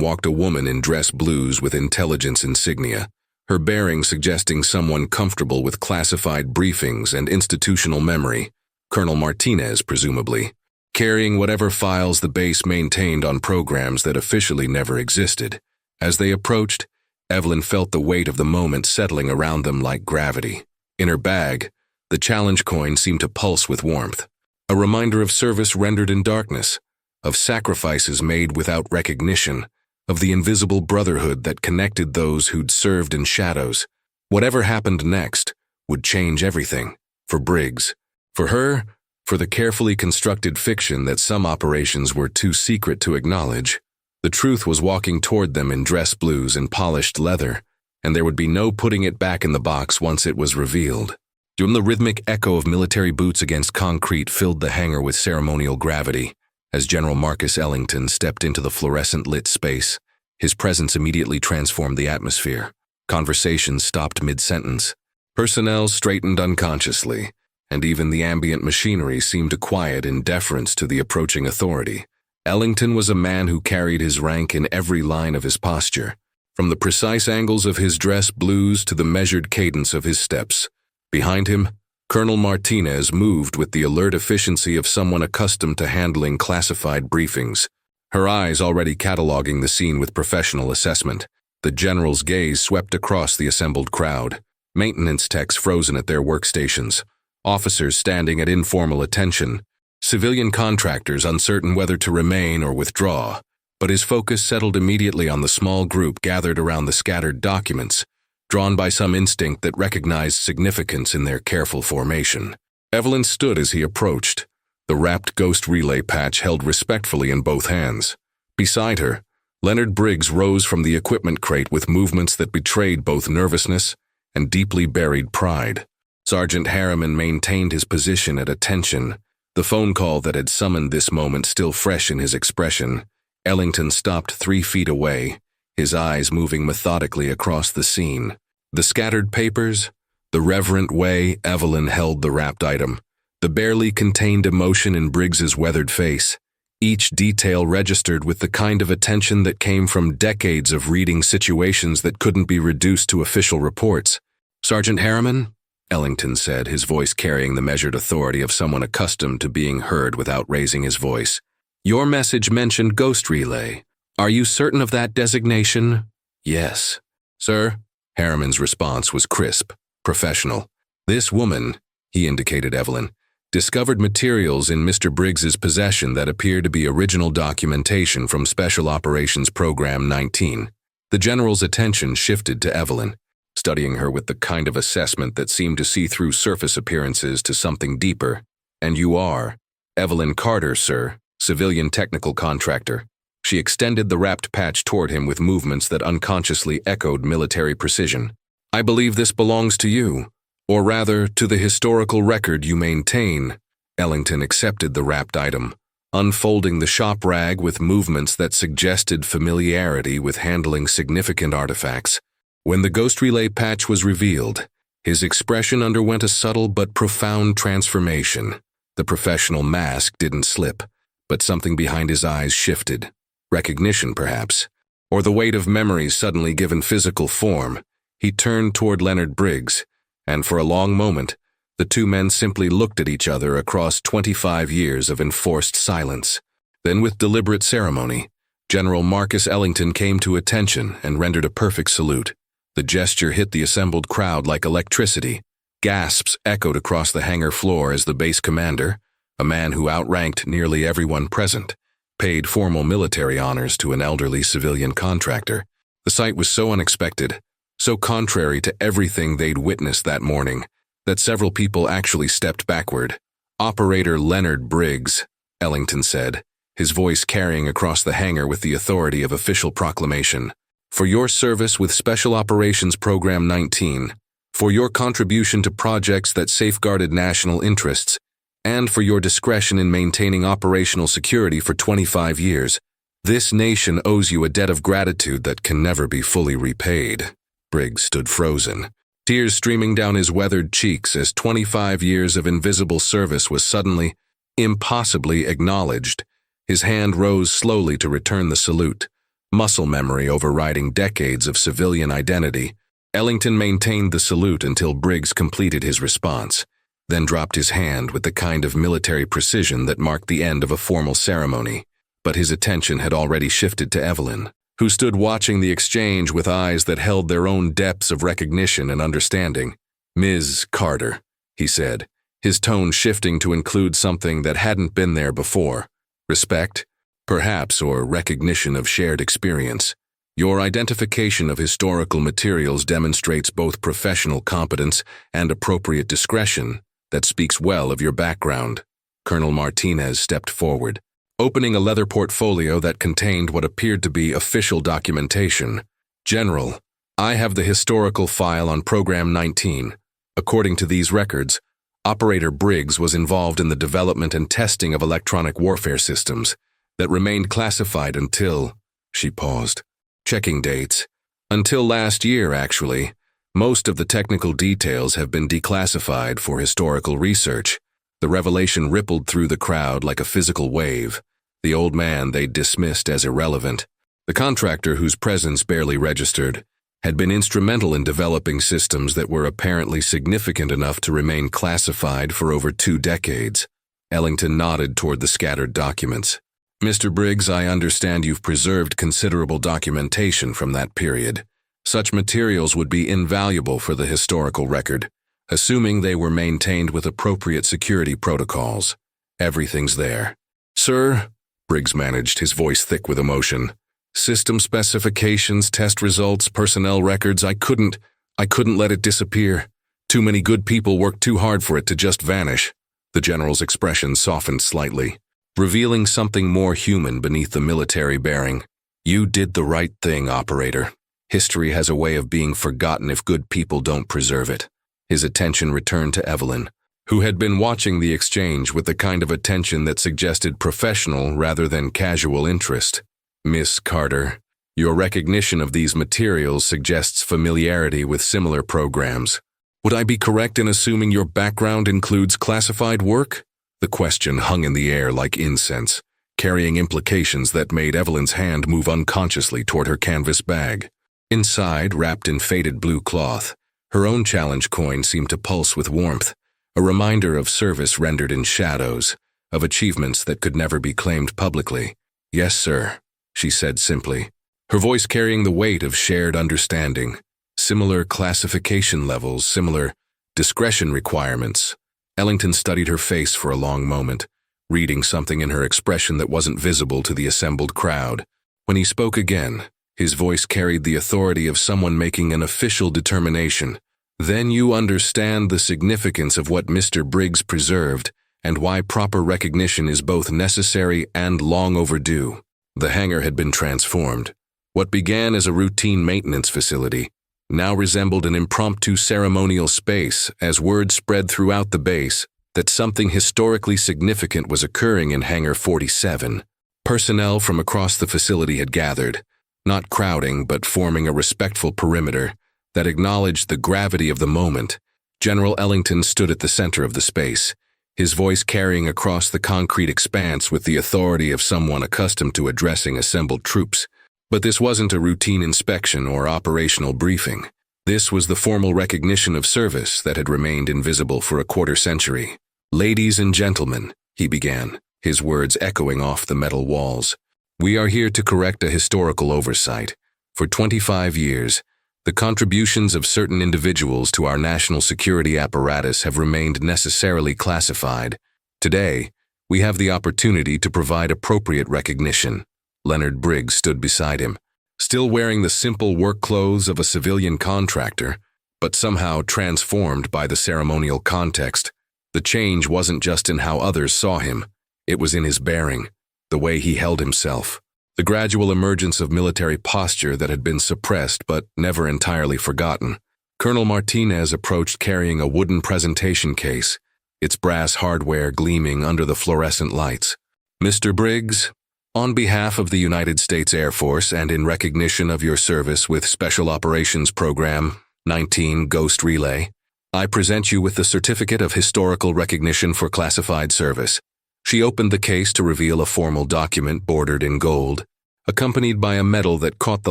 walked a woman in dress blues with intelligence insignia, her bearing suggesting someone comfortable with classified briefings and institutional memory. Colonel Martinez, presumably, carrying whatever files the base maintained on programs that officially never existed. As they approached, Evelyn felt the weight of the moment settling around them like gravity. In her bag, the challenge coin seemed to pulse with warmth, a reminder of service rendered in darkness, of sacrifices made without recognition, of the invisible brotherhood that connected those who'd served in shadows. Whatever happened next would change everything. For Briggs, for her, for the carefully constructed fiction that some operations were too secret to acknowledge. The truth was walking toward them in dress blues and polished leather, and there would be no putting it back in the box once it was revealed. The rhythmic echo of military boots against concrete filled the hangar with ceremonial gravity. As General Marcus Ellington stepped into the fluorescent-lit space, his presence immediately transformed the atmosphere. Conversations stopped mid-sentence. Personnel straightened unconsciously, and even the ambient machinery seemed to quiet in deference to the approaching authority. Ellington was a man who carried his rank in every line of his posture, from the precise angles of his dress blues to the measured cadence of his steps. Behind him, Colonel Martinez moved with the alert efficiency of someone accustomed to handling classified briefings, her eyes already cataloging the scene with professional assessment. The general's gaze swept across the assembled crowd, maintenance techs frozen at their workstations, officers standing at informal attention, civilian contractors uncertain whether to remain or withdraw. But his focus settled immediately on the small group gathered around the scattered documents, drawn by some instinct that recognized significance in their careful formation. Evelyn stood as he approached, the wrapped ghost relay patch held respectfully in both hands. Beside her, Leonard Briggs rose from the equipment crate with movements that betrayed both nervousness and deeply buried pride. Sergeant Harriman maintained his position at attention, the phone call that had summoned this moment still fresh in his expression. Ellington stopped 3 feet away, his eyes moving methodically across the scene. The scattered papers, the reverent way Evelyn held the wrapped item, the barely contained emotion in Briggs's weathered face. Each detail registered with the kind of attention that came from decades of reading situations that couldn't be reduced to official reports. "Sergeant Harriman?" Ellington said, his voice carrying the measured authority of someone accustomed to being heard without raising his voice. "Your message mentioned Ghost Relay. Are you certain of that designation?" "Yes, sir." Harriman's response was crisp, professional. "This woman," he indicated Evelyn, "discovered materials in Mr. Briggs's possession that appear to be original documentation from Special Operations Program 19. The General's attention shifted to Evelyn, studying her with the kind of assessment that seemed to see through surface appearances to something deeper. "And you are Evelyn Carter, sir, civilian technical contractor." She extended the wrapped patch toward him with movements that unconsciously echoed military precision. "I believe this belongs to you, or rather, to the historical record you maintain." Ellington accepted the wrapped item, unfolding the shop rag with movements that suggested familiarity with handling significant artifacts. When the Ghost Relay patch was revealed, his expression underwent a subtle but profound transformation. The professional mask didn't slip, but something behind his eyes shifted. Recognition, perhaps, or the weight of memories suddenly given physical form. He turned toward Leonard Briggs, and for a long moment, the two men simply looked at each other across 25 years of enforced silence. Then, with deliberate ceremony, General Marcus Ellington came to attention and rendered a perfect salute. The gesture hit the assembled crowd like electricity. Gasps echoed across the hangar floor as the base commander, a man who outranked nearly everyone present, paid formal military honors to an elderly civilian contractor. The sight was so unexpected, so contrary to everything they'd witnessed that morning, that several people actually stepped backward. "Operator Leonard Briggs," Ellington said, his voice carrying across the hangar with the authority of official proclamation. "For your service with Special Operations Program 19, for your contribution to projects that safeguarded national interests, and for your discretion in maintaining operational security for 25 years, this nation owes you a debt of gratitude that can never be fully repaid." Briggs stood frozen, tears streaming down his weathered cheeks as 25 years of invisible service was suddenly, impossibly acknowledged. His hand rose slowly to return the salute, muscle memory overriding decades of civilian identity. Ellington maintained the salute until Briggs completed his response, then dropped his hand with the kind of military precision that marked the end of a formal ceremony. But his attention had already shifted to Evelyn, who stood watching the exchange with eyes that held their own depths of recognition and understanding. "Ms. Carter," he said, his tone shifting to include something that hadn't been there before. "Respect, perhaps, or recognition of shared experience. Your identification of historical materials demonstrates both professional competence and appropriate discretion that speaks well of your background." Colonel Martinez stepped forward, opening a leather portfolio that contained what appeared to be official documentation. "General, I have the historical file on Program 19. According to these records, Operator Briggs was involved in the development and testing of electronic warfare systems that remained classified until—" She paused, checking dates. "Until last year, actually. Most of the technical details have been declassified for historical research." The revelation rippled through the crowd like a physical wave. The old man they'd dismissed as irrelevant, the contractor whose presence barely registered, had been instrumental in developing systems that were apparently significant enough to remain classified for over 2 decades. Ellington nodded toward the scattered documents. "Mr. Briggs, I understand you've preserved considerable documentation from that period. Such materials would be invaluable for the historical record, assuming they were maintained with appropriate security protocols. Everything's there." "Sir," Briggs managed, his voice thick with emotion, "system specifications, test results, personnel records, I couldn't—" I couldn't let it disappear. Too many good people worked too hard for it to just vanish. The general's expression softened slightly, revealing something more human beneath the military bearing. You did the right thing, operator. History has a way of being forgotten if good people don't preserve it. His attention returned to Evelyn, who had been watching the exchange with the kind of attention that suggested professional rather than casual interest. Miss Carter, your recognition of these materials suggests familiarity with similar programs. Would I be correct in assuming your background includes classified work? The question hung in the air like incense, carrying implications that made Evelyn's hand move unconsciously toward her canvas bag. Inside, wrapped in faded blue cloth, her own challenge coin seemed to pulse with warmth, a reminder of service rendered in shadows, of achievements that could never be claimed publicly. Yes, sir, she said simply, her voice carrying the weight of shared understanding. Similar classification levels, similar discretion requirements. Ellington studied her face for a long moment, reading something in her expression that wasn't visible to the assembled crowd. When he spoke again, his voice carried the authority of someone making an official determination. Then you understand the significance of what Mr. Briggs preserved and why proper recognition is both necessary and long overdue. The hangar had been transformed. What began as a routine maintenance facility now resembled an impromptu ceremonial space as word spread throughout the base that something historically significant was occurring in Hangar 47. Personnel from across the facility had gathered, not crowding but forming a respectful perimeter that acknowledged the gravity of the moment. General Ellington stood at the center of the space, his voice carrying across the concrete expanse with the authority of someone accustomed to addressing assembled troops. But this wasn't a routine inspection or operational briefing. This was the formal recognition of service that had remained invisible for a quarter-century. Ladies and gentlemen, he began, his words echoing off the metal walls. We are here to correct a historical oversight. For 25 years, the contributions of certain individuals to our national security apparatus have remained necessarily classified. Today, we have the opportunity to provide appropriate recognition. Leonard Briggs stood beside him, still wearing the simple work clothes of a civilian contractor, but somehow transformed by the ceremonial context. The change wasn't just in how others saw him, it was in his bearing, the way he held himself, the gradual emergence of military posture that had been suppressed but never entirely forgotten. Colonel Martinez approached carrying a wooden presentation case, its brass hardware gleaming under the fluorescent lights. Mr. Briggs, on behalf of the United States Air Force and in recognition of your service with Special Operations Program 19 Ghost Relay, I present you with the Certificate of Historical Recognition for Classified Service. She opened the case to reveal a formal document bordered in gold, accompanied by a medal that caught the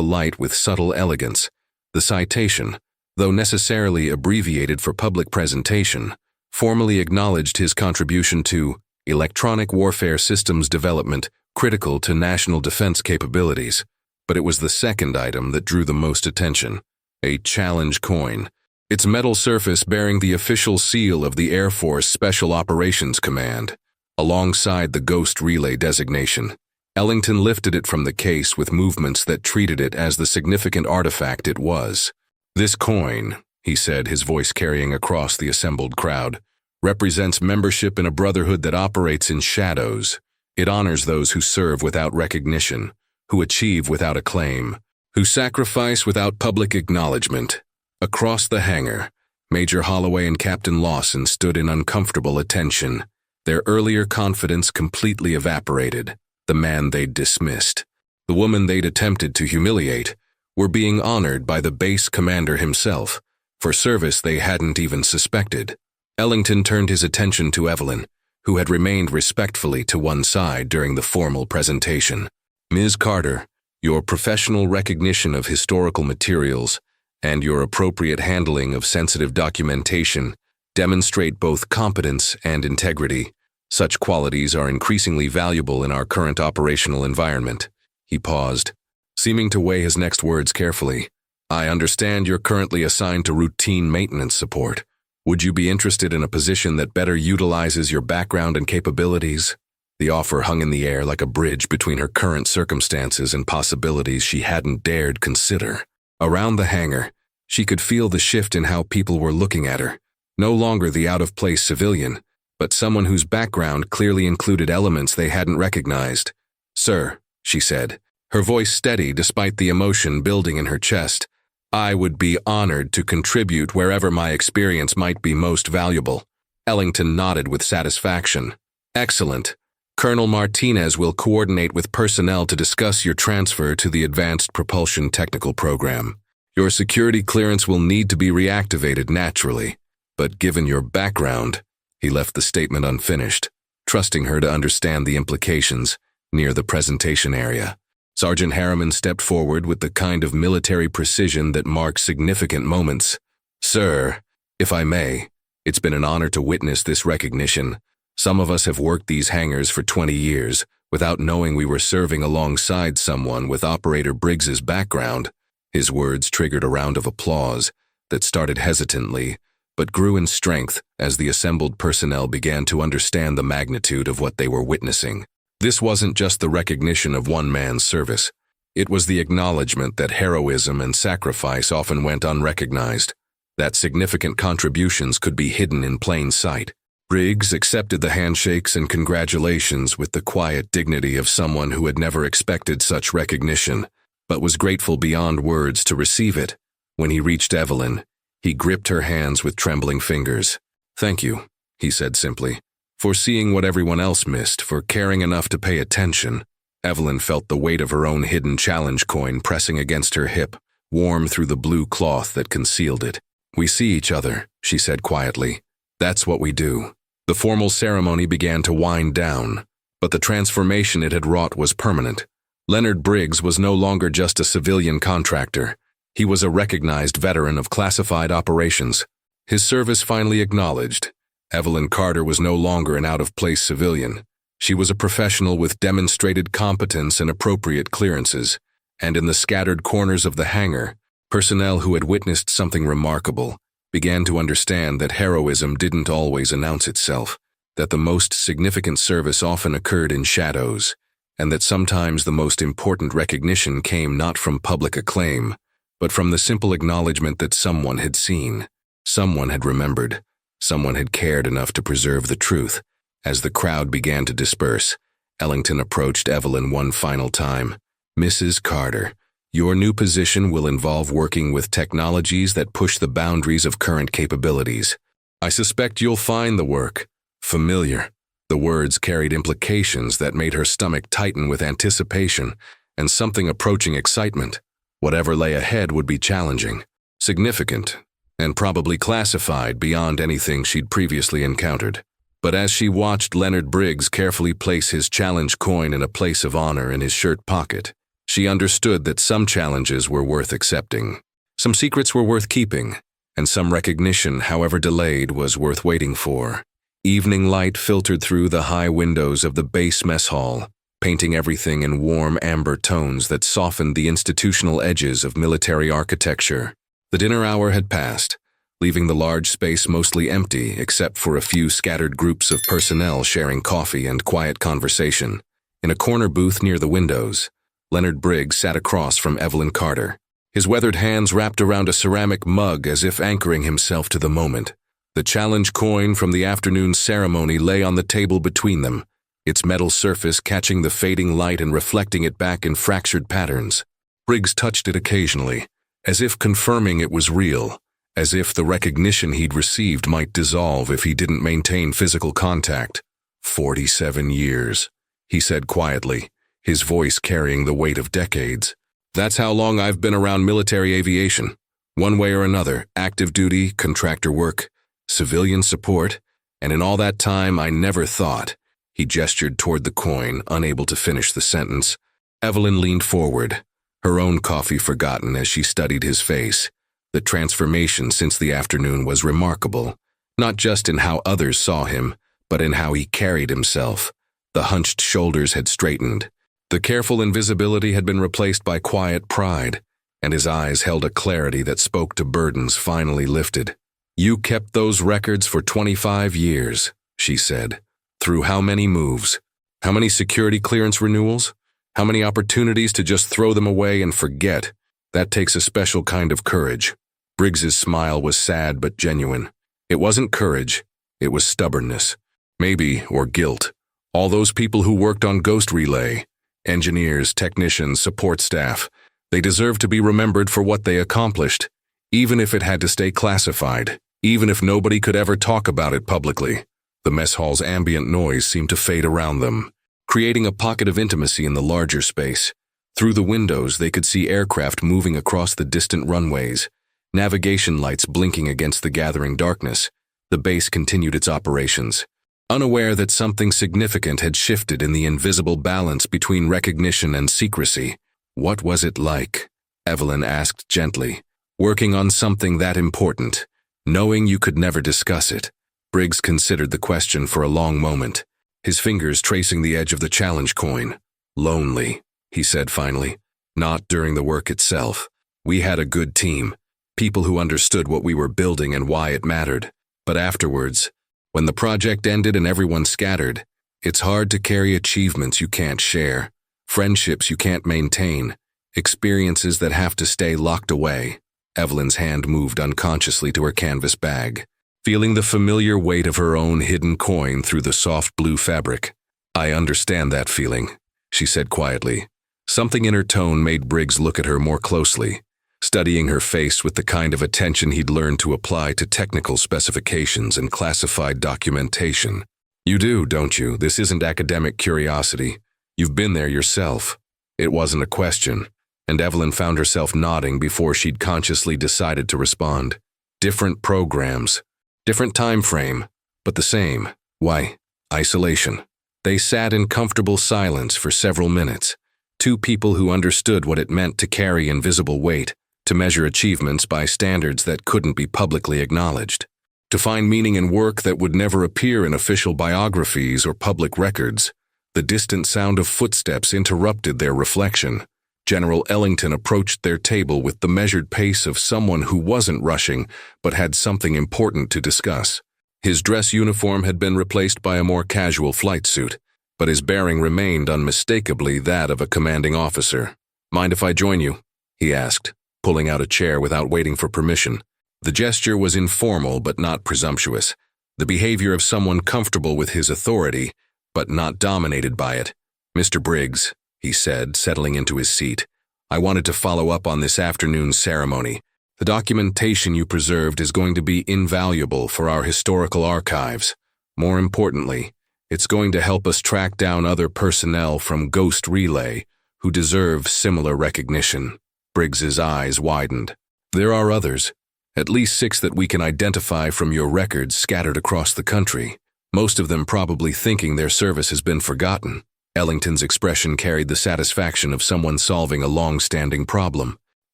light with subtle elegance. The citation, though necessarily abbreviated for public presentation, formally acknowledged his contribution to electronic warfare systems development critical to national defense capabilities. But it was the second item that drew the most attention, a challenge coin, its metal surface bearing the official seal of the Air Force Special Operations Command. Alongside the Ghost Relay designation, Ellington lifted it from the case with movements that treated it as the significant artifact it was. This coin, he said, his voice carrying across the assembled crowd, represents membership in a brotherhood that operates in shadows. It honors those who serve without recognition, who achieve without acclaim, who sacrifice without public acknowledgement. Across the hangar, Major Holloway and Captain Lawson stood in uncomfortable attention. Their earlier confidence completely evaporated. The man they'd dismissed, the woman they'd attempted to humiliate, were being honored by the base commander himself, for service they hadn't even suspected. Ellington turned his attention to Evelyn, who had remained respectfully to one side during the formal presentation. Ms. Carter, your professional recognition of historical materials and your appropriate handling of sensitive documentation demonstrate both competence and integrity. Such qualities are increasingly valuable in our current operational environment. He paused, seeming to weigh his next words carefully. I understand you're currently assigned to routine maintenance support. Would you be interested in a position that better utilizes your background and capabilities? The offer hung in the air like a bridge between her current circumstances and possibilities she hadn't dared consider. Around the hangar, She could feel the shift in how people were looking at her. No longer the out-of-place civilian, but someone whose background clearly included elements they hadn't recognized. "Sir," she said, her voice steady despite the emotion building in her chest, "I would be honored to contribute wherever my experience might be most valuable." Ellington nodded with satisfaction. "Excellent. Colonel Martinez will coordinate with personnel to discuss your transfer to the Advanced Propulsion Technical Program. Your security clearance will need to be reactivated naturally, but given your background," he left the statement unfinished, trusting her to understand the implications near the presentation area. Sergeant Harriman stepped forward with the kind of military precision that marks significant moments. "Sir, if I may, it's been an honor to witness this recognition. Some of us have worked these hangars for 20 years without knowing we were serving alongside someone with Operator Briggs's background." His words triggered a round of applause that started hesitantly, but grew in strength as the assembled personnel began to understand the magnitude of what they were witnessing. This wasn't just the recognition of one man's service. It was the acknowledgement that heroism and sacrifice often went unrecognized, that significant contributions could be hidden in plain sight. Briggs accepted the handshakes and congratulations with the quiet dignity of someone who had never expected such recognition, but was grateful beyond words to receive it. When he reached Evelyn, he gripped her hands with trembling fingers. "Thank you," he said simply, "for seeing what everyone else missed, for caring enough to pay attention." Evelyn felt the weight of her own hidden challenge coin pressing against her hip, warm through the blue cloth that concealed it. "We see each other," she said quietly. "That's what we do." The formal ceremony began to wind down, but the transformation it had wrought was permanent. Leonard Briggs was no longer just a civilian contractor. He was a recognized veteran of classified operations. His service finally acknowledged, Evelyn Carter was no longer an out-of-place civilian. She was a professional with demonstrated competence and appropriate clearances, and in the scattered corners of the hangar, personnel who had witnessed something remarkable began to understand that heroism didn't always announce itself, that the most significant service often occurred in shadows, and that sometimes the most important recognition came not from public acclaim, but from the simple acknowledgement that someone had seen, someone had remembered, someone had cared enough to preserve the truth. As the crowd began to disperse, Ellington approached Evelyn one final time. "Mrs. Carter, your new position will involve working with technologies that push the boundaries of current capabilities. I suspect you'll find the work familiar." The words carried implications that made her stomach tighten with anticipation and something approaching excitement. Whatever lay ahead would be challenging, significant, and probably classified beyond anything she'd previously encountered. But as she watched Leonard Briggs carefully place his challenge coin in a place of honor in his shirt pocket, she understood that some challenges were worth accepting, some secrets were worth keeping, and some recognition, however delayed, was worth waiting for. Evening light filtered through the high windows of the base mess hall, painting everything in warm amber tones that softened the institutional edges of military architecture. The dinner hour had passed, leaving the large space mostly empty except for a few scattered groups of personnel sharing coffee and quiet conversation. In a corner booth near the windows, Leonard Briggs sat across from Evelyn Carter, his weathered hands wrapped around a ceramic mug as if anchoring himself to the moment. The challenge coin from the afternoon ceremony lay on the table between them, its metal surface catching the fading light and reflecting it back in fractured patterns. Briggs touched it occasionally, as if confirming it was real, as if the recognition he'd received might dissolve if he didn't maintain physical contact. 47 years, he said quietly, his voice carrying the weight of decades. That's how long I've been around military aviation. One way or another, active duty, contractor work, civilian support, and in all that time I never thought. He gestured toward the coin, unable to finish the sentence. Evelyn leaned forward, her own coffee forgotten as she studied his face. The transformation since the afternoon was remarkable, not just in how others saw him, but in how he carried himself. The hunched shoulders had straightened. The careful invisibility had been replaced by quiet pride, and his eyes held a clarity that spoke to burdens finally lifted. "You kept those records for 25 years, she said. Through how many moves? How many security clearance renewals? How many opportunities to just throw them away and forget? That takes a special kind of courage." Briggs's smile was sad but genuine. It wasn't courage, it was stubbornness. Maybe, or guilt. All those people who worked on Ghost Relay, engineers, technicians, support staff, they deserve to be remembered for what they accomplished, even if it had to stay classified, even if nobody could ever talk about it publicly. The mess hall's ambient noise seemed to fade around them, creating a pocket of intimacy in the larger space. Through the windows, they could see aircraft moving across the distant runways, navigation lights blinking against the gathering darkness. The base continued its operations, unaware that something significant had shifted in the invisible balance between recognition and secrecy. What was it like? Evelyn asked gently. Working on something that important, knowing you could never discuss it. Briggs considered the question for a long moment, his fingers tracing the edge of the challenge coin. Lonely, he said finally. Not during the work itself. We had a good team, people who understood what we were building and why it mattered. But afterwards, when the project ended and everyone scattered, it's hard to carry achievements you can't share, friendships you can't maintain, experiences that have to stay locked away. Evelyn's hand moved unconsciously to her canvas bag, feeling the familiar weight of her own hidden coin through the soft blue fabric. I understand that feeling, she said quietly. Something in her tone made Briggs look at her more closely, studying her face with the kind of attention he'd learned to apply to technical specifications and classified documentation. You do, don't you? This isn't academic curiosity. You've been there yourself. It wasn't a question, and Evelyn found herself nodding before she'd consciously decided to respond. Different programs, different time frame, but the same. Why? Isolation. They sat in comfortable silence for several minutes, two people who understood what it meant to carry invisible weight, to measure achievements by standards that couldn't be publicly acknowledged, to find meaning in work that would never appear in official biographies or public records. The distant sound of footsteps interrupted their reflection. General Ellington approached their table with the measured pace of someone who wasn't rushing but had something important to discuss. His dress uniform had been replaced by a more casual flight suit, but his bearing remained unmistakably that of a commanding officer. "Mind if I join you?" he asked, pulling out a chair without waiting for permission. The gesture was informal but not presumptuous, the behavior of someone comfortable with his authority, but not dominated by it. "Mr. Briggs," he said, settling into his seat, "I wanted to follow up on this afternoon's ceremony. The documentation you preserved is going to be invaluable for our historical archives. More importantly, it's going to help us track down other personnel from Ghost Relay who deserve similar recognition." Briggs's eyes widened. "There are others, at least 6 that we can identify from your records scattered across the country, most of them probably thinking their service has been forgotten." Ellington's expression carried the satisfaction of someone solving a long-standing problem.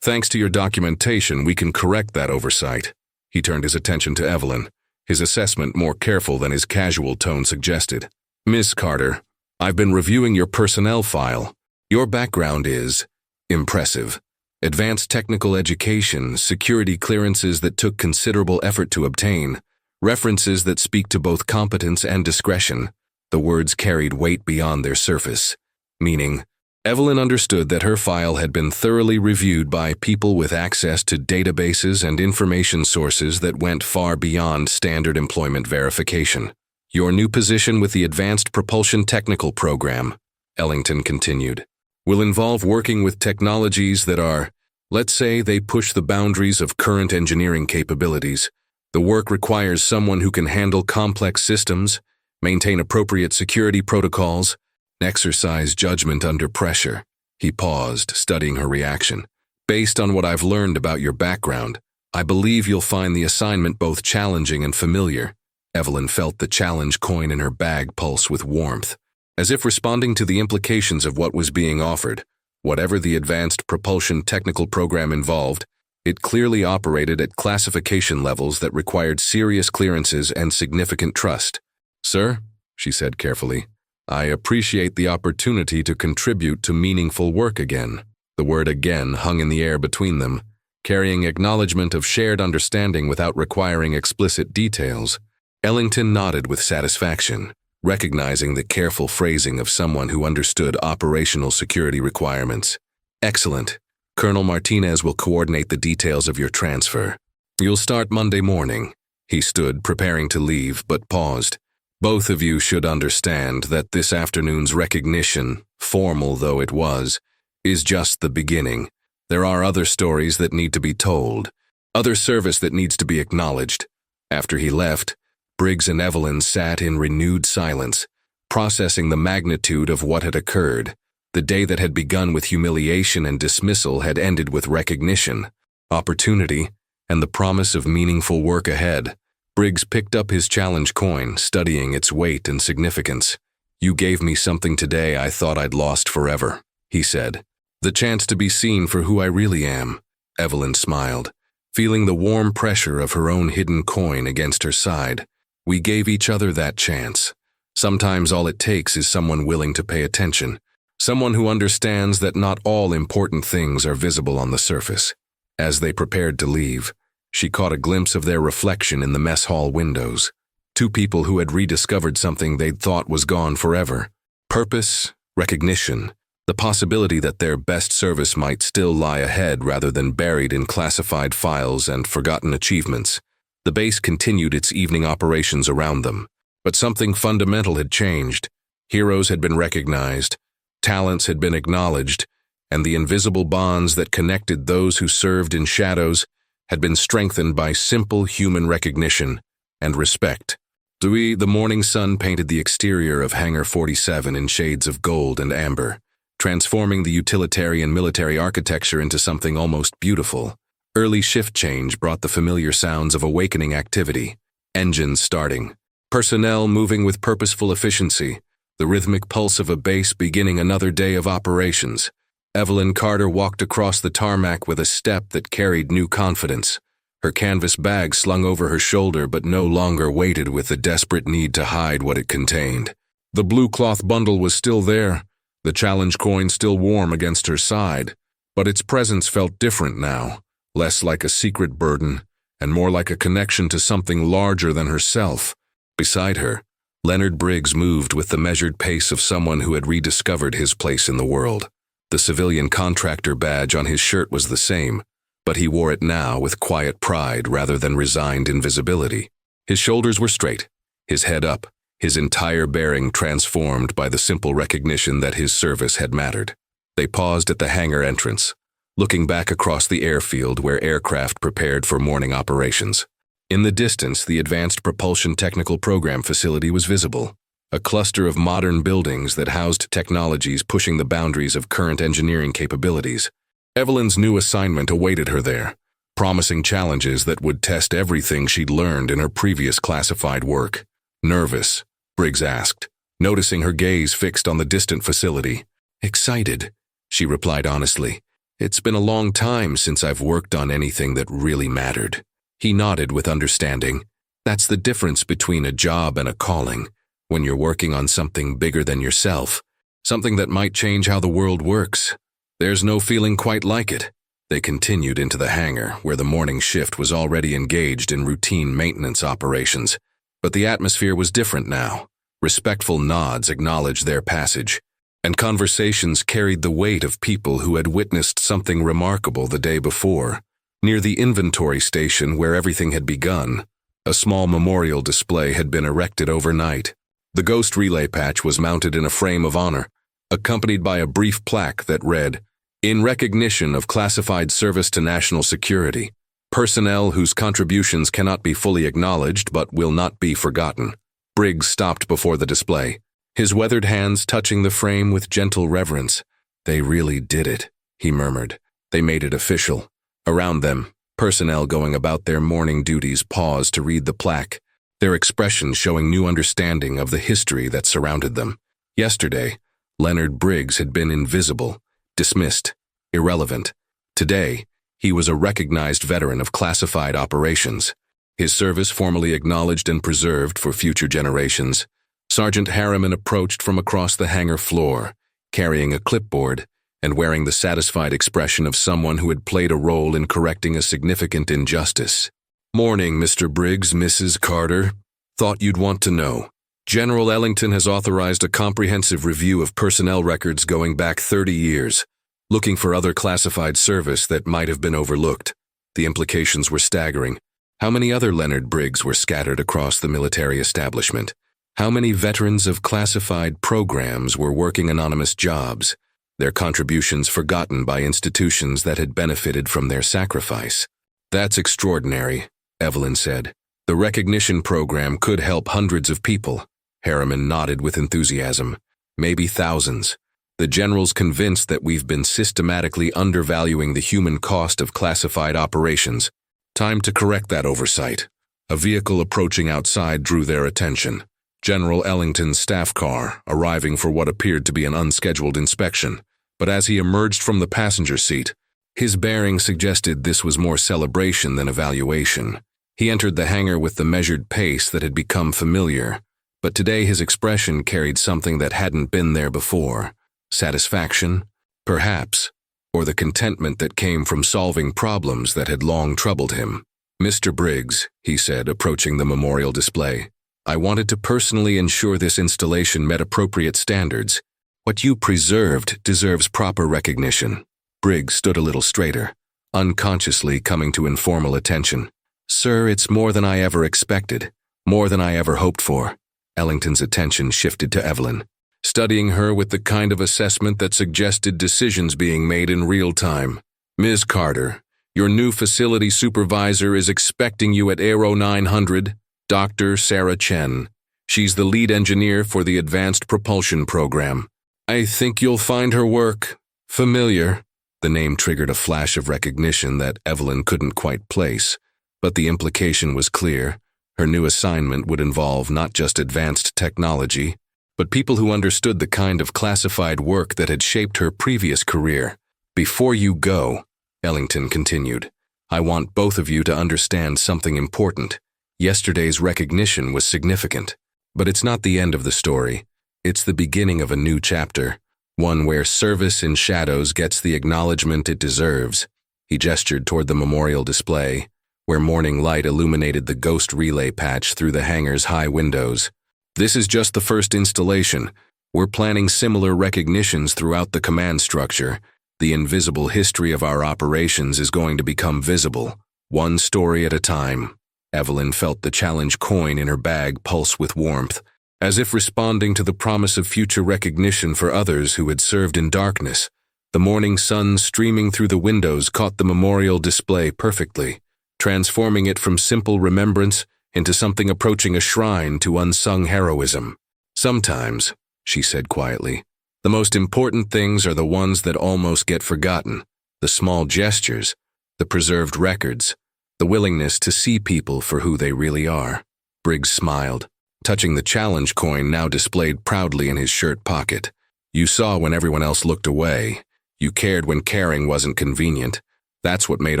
"Thanks to your documentation, we can correct that oversight." He turned his attention to Evelyn, his assessment more careful than his casual tone suggested. "Miss Carter, I've been reviewing your personnel file. Your background is impressive. Advanced technical education, security clearances that took considerable effort to obtain, references that speak to both competence and discretion." The words carried weight beyond their surface, meaning Evelyn understood that her file had been thoroughly reviewed by people with access to databases and information sources that went far beyond standard employment verification. "Your new position with the Advanced Propulsion Technical Program," Ellington continued, "will involve working with technologies that are, let's say, they push the boundaries of current engineering capabilities. The work requires someone who can handle complex systems, maintain appropriate security protocols, and exercise judgment under pressure." He paused, studying her reaction. "Based on what I've learned about your background, I believe you'll find the assignment both challenging and familiar." Evelyn felt the challenge coin in her bag pulse with warmth, as if responding to the implications of what was being offered. Whatever the Advanced Propulsion Technical Program involved, it clearly operated at classification levels that required serious clearances and significant trust. "Sir," she said carefully, "I appreciate the opportunity to contribute to meaningful work again." The word "again" hung in the air between them, carrying acknowledgement of shared understanding without requiring explicit details. Ellington nodded with satisfaction, recognizing the careful phrasing of someone who understood operational security requirements. "Excellent. Colonel Martinez will coordinate the details of your transfer." You'll start Monday morning. He stood, preparing to leave, but paused. Both of you should understand that this afternoon's recognition, formal though it was, is just the beginning. There are other stories that need to be told, other service that needs to be acknowledged. After he left, Briggs and Evelyn sat in renewed silence, processing the magnitude of what had occurred. The day that had begun with humiliation and dismissal had ended with recognition, opportunity, and the promise of meaningful work ahead. Briggs picked up his challenge coin, studying its weight and significance. "You gave me something today I thought I'd lost forever," he said. "The chance to be seen for who I really am." Evelyn smiled, feeling the warm pressure of her own hidden coin against her side. "We gave each other that chance. Sometimes all it takes is someone willing to pay attention, someone who understands that not all important things are visible on the surface." As they prepared to leave, she caught a glimpse of their reflection in the mess hall windows. Two people who had rediscovered something they'd thought was gone forever. Purpose, recognition, the possibility that their best service might still lie ahead rather than buried in classified files and forgotten achievements. The base continued its evening operations around them, but something fundamental had changed. Heroes had been recognized, talents had been acknowledged, and the invisible bonds that connected those who served in shadows had been strengthened by simple human recognition and respect. The morning sun painted the exterior of Hangar 47 in shades of gold and amber, transforming the utilitarian military architecture into something almost beautiful. Early shift change brought the familiar sounds of awakening activity, engines starting, personnel moving with purposeful efficiency, the rhythmic pulse of a base beginning another day of operations. Evelyn Carter walked across the tarmac with a step that carried new confidence. Her canvas bag slung over her shoulder but no longer weighted with the desperate need to hide what it contained. The blue cloth bundle was still there, the challenge coin still warm against her side, but its presence felt different now, less like a secret burden and more like a connection to something larger than herself. Beside her, Leonard Briggs moved with the measured pace of someone who had rediscovered his place in the world. The civilian contractor badge on his shirt was the same, but he wore it now with quiet pride rather than resigned invisibility. His shoulders were straight, his head up, his entire bearing transformed by the simple recognition that his service had mattered. They paused at the hangar entrance, looking back across the airfield where aircraft prepared for morning operations. In the distance, the Advanced Propulsion Technical Program facility was visible, a cluster of modern buildings that housed technologies pushing the boundaries of current engineering capabilities. Evelyn's new assignment awaited her there, promising challenges that would test everything she'd learned in her previous classified work. "Nervous?" Briggs asked, noticing her gaze fixed on the distant facility. "Excited," she replied honestly. "It's been a long time since I've worked on anything that really mattered." He nodded with understanding. "That's the difference between a job and a calling. When you're working on something bigger than yourself, something that might change how the world works, there's no feeling quite like it." They continued into the hangar, where the morning shift was already engaged in routine maintenance operations. But the atmosphere was different now. Respectful nods acknowledged their passage, and conversations carried the weight of people who had witnessed something remarkable the day before. Near the inventory station where everything had begun, a small memorial display had been erected overnight. The ghost relay patch was mounted in a frame of honor, accompanied by a brief plaque that read, "In recognition of classified service to national security, personnel whose contributions cannot be fully acknowledged but will not be forgotten." Briggs stopped before the display, his weathered hands touching the frame with gentle reverence. "They really did it," he murmured. "They made it official." Around them, personnel going about their morning duties paused to read the plaque, their expressions showing new understanding of the history that surrounded them. Yesterday, Leonard Briggs had been invisible, dismissed, irrelevant. Today, he was a recognized veteran of classified operations, his service formally acknowledged and preserved for future generations. Sergeant Harriman approached from across the hangar floor, carrying a clipboard and wearing the satisfied expression of someone who had played a role in correcting a significant injustice. "Morning, Mr. Briggs, Mrs. Carter. Thought you'd want to know. General Ellington has authorized a comprehensive review of personnel records going back 30 years, looking for other classified service that might have been overlooked." The implications were staggering. How many other Leonard Briggs were scattered across the military establishment? How many veterans of classified programs were working anonymous jobs, their contributions forgotten by institutions that had benefited from their sacrifice? That's extraordinary, Evelyn said. The recognition program could help hundreds of people. Harriman nodded with enthusiasm. Maybe thousands. The general's convinced that we've been systematically undervaluing the human cost of classified operations. Time to correct that oversight. A vehicle approaching outside drew their attention. General Ellington's staff car, arriving for what appeared to be an unscheduled inspection. But as he emerged from the passenger seat, his bearing suggested this was more celebration than evaluation. He entered the hangar with the measured pace that had become familiar, but today his expression carried something that hadn't been there before. Satisfaction? Perhaps. Or the contentment that came from solving problems that had long troubled him. "Mr. Briggs," he said, approaching the memorial display, "I wanted to personally ensure this installation met appropriate standards. What you preserved deserves proper recognition." Briggs stood a little straighter, unconsciously coming to informal attention. "Sir, it's more than I ever expected, more than I ever hoped for." Ellington's attention shifted to Evelyn, studying her with the kind of assessment that suggested decisions being made in real time. "Ms. Carter, your new facility supervisor is expecting you at Aero 900, Dr. Sarah Chen. She's the lead engineer for the Advanced Propulsion Program. I think you'll find her work familiar." The name triggered a flash of recognition that Evelyn couldn't quite place, but the implication was clear. Her new assignment would involve not just advanced technology, but people who understood the kind of classified work that had shaped her previous career. "Before you go," Ellington continued, "I want both of you to understand something important. Yesterday's recognition was significant, but it's not the end of the story. It's the beginning of a new chapter, one where service in shadows gets the acknowledgement it deserves." He gestured toward the memorial display, where morning light illuminated the ghost relay patch through the hangar's high windows. "This is just the first installation. We're planning similar recognitions throughout the command structure. The invisible history of our operations is going to become visible, one story at a time." Evelyn felt the challenge coin in her bag pulse with warmth, as if responding to the promise of future recognition for others who had served in darkness. The morning sun streaming through the windows caught the memorial display perfectly, transforming it from simple remembrance into something approaching a shrine to unsung heroism. "Sometimes," she said quietly, "the most important things are the ones that almost get forgotten. The small gestures, the preserved records, the willingness to see people for who they really are." Briggs smiled, touching the challenge coin now displayed proudly in his shirt pocket. "You saw when everyone else looked away. You cared when caring wasn't convenient. That's what made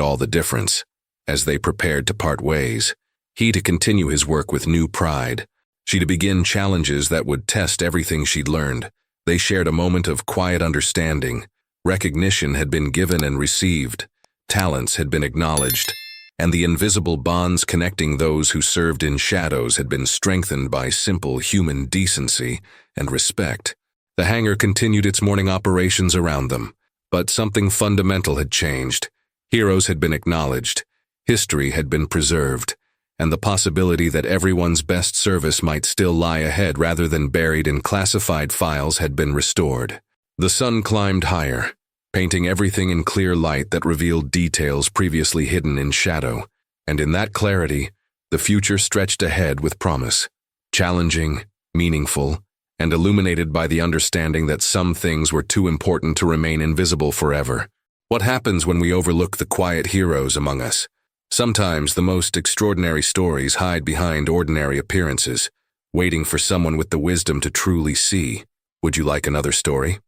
all the difference." As they prepared to part ways, he to continue his work with new pride, she to begin challenges that would test everything she'd learned. They shared a moment of quiet understanding. Recognition had been given and received. Talents had been acknowledged. And the invisible bonds connecting those who served in shadows had been strengthened by simple human decency and respect. The hangar continued its morning operations around them, but something fundamental had changed. Heroes had been acknowledged. History had been preserved, and the possibility that everyone's best service might still lie ahead rather than buried in classified files had been restored. The sun climbed higher, painting everything in clear light that revealed details previously hidden in shadow, and in that clarity, the future stretched ahead with promise, challenging, meaningful, and illuminated by the understanding that some things were too important to remain invisible forever. What happens when we overlook the quiet heroes among us? Sometimes the most extraordinary stories hide behind ordinary appearances, waiting for someone with the wisdom to truly see. Would you like another story?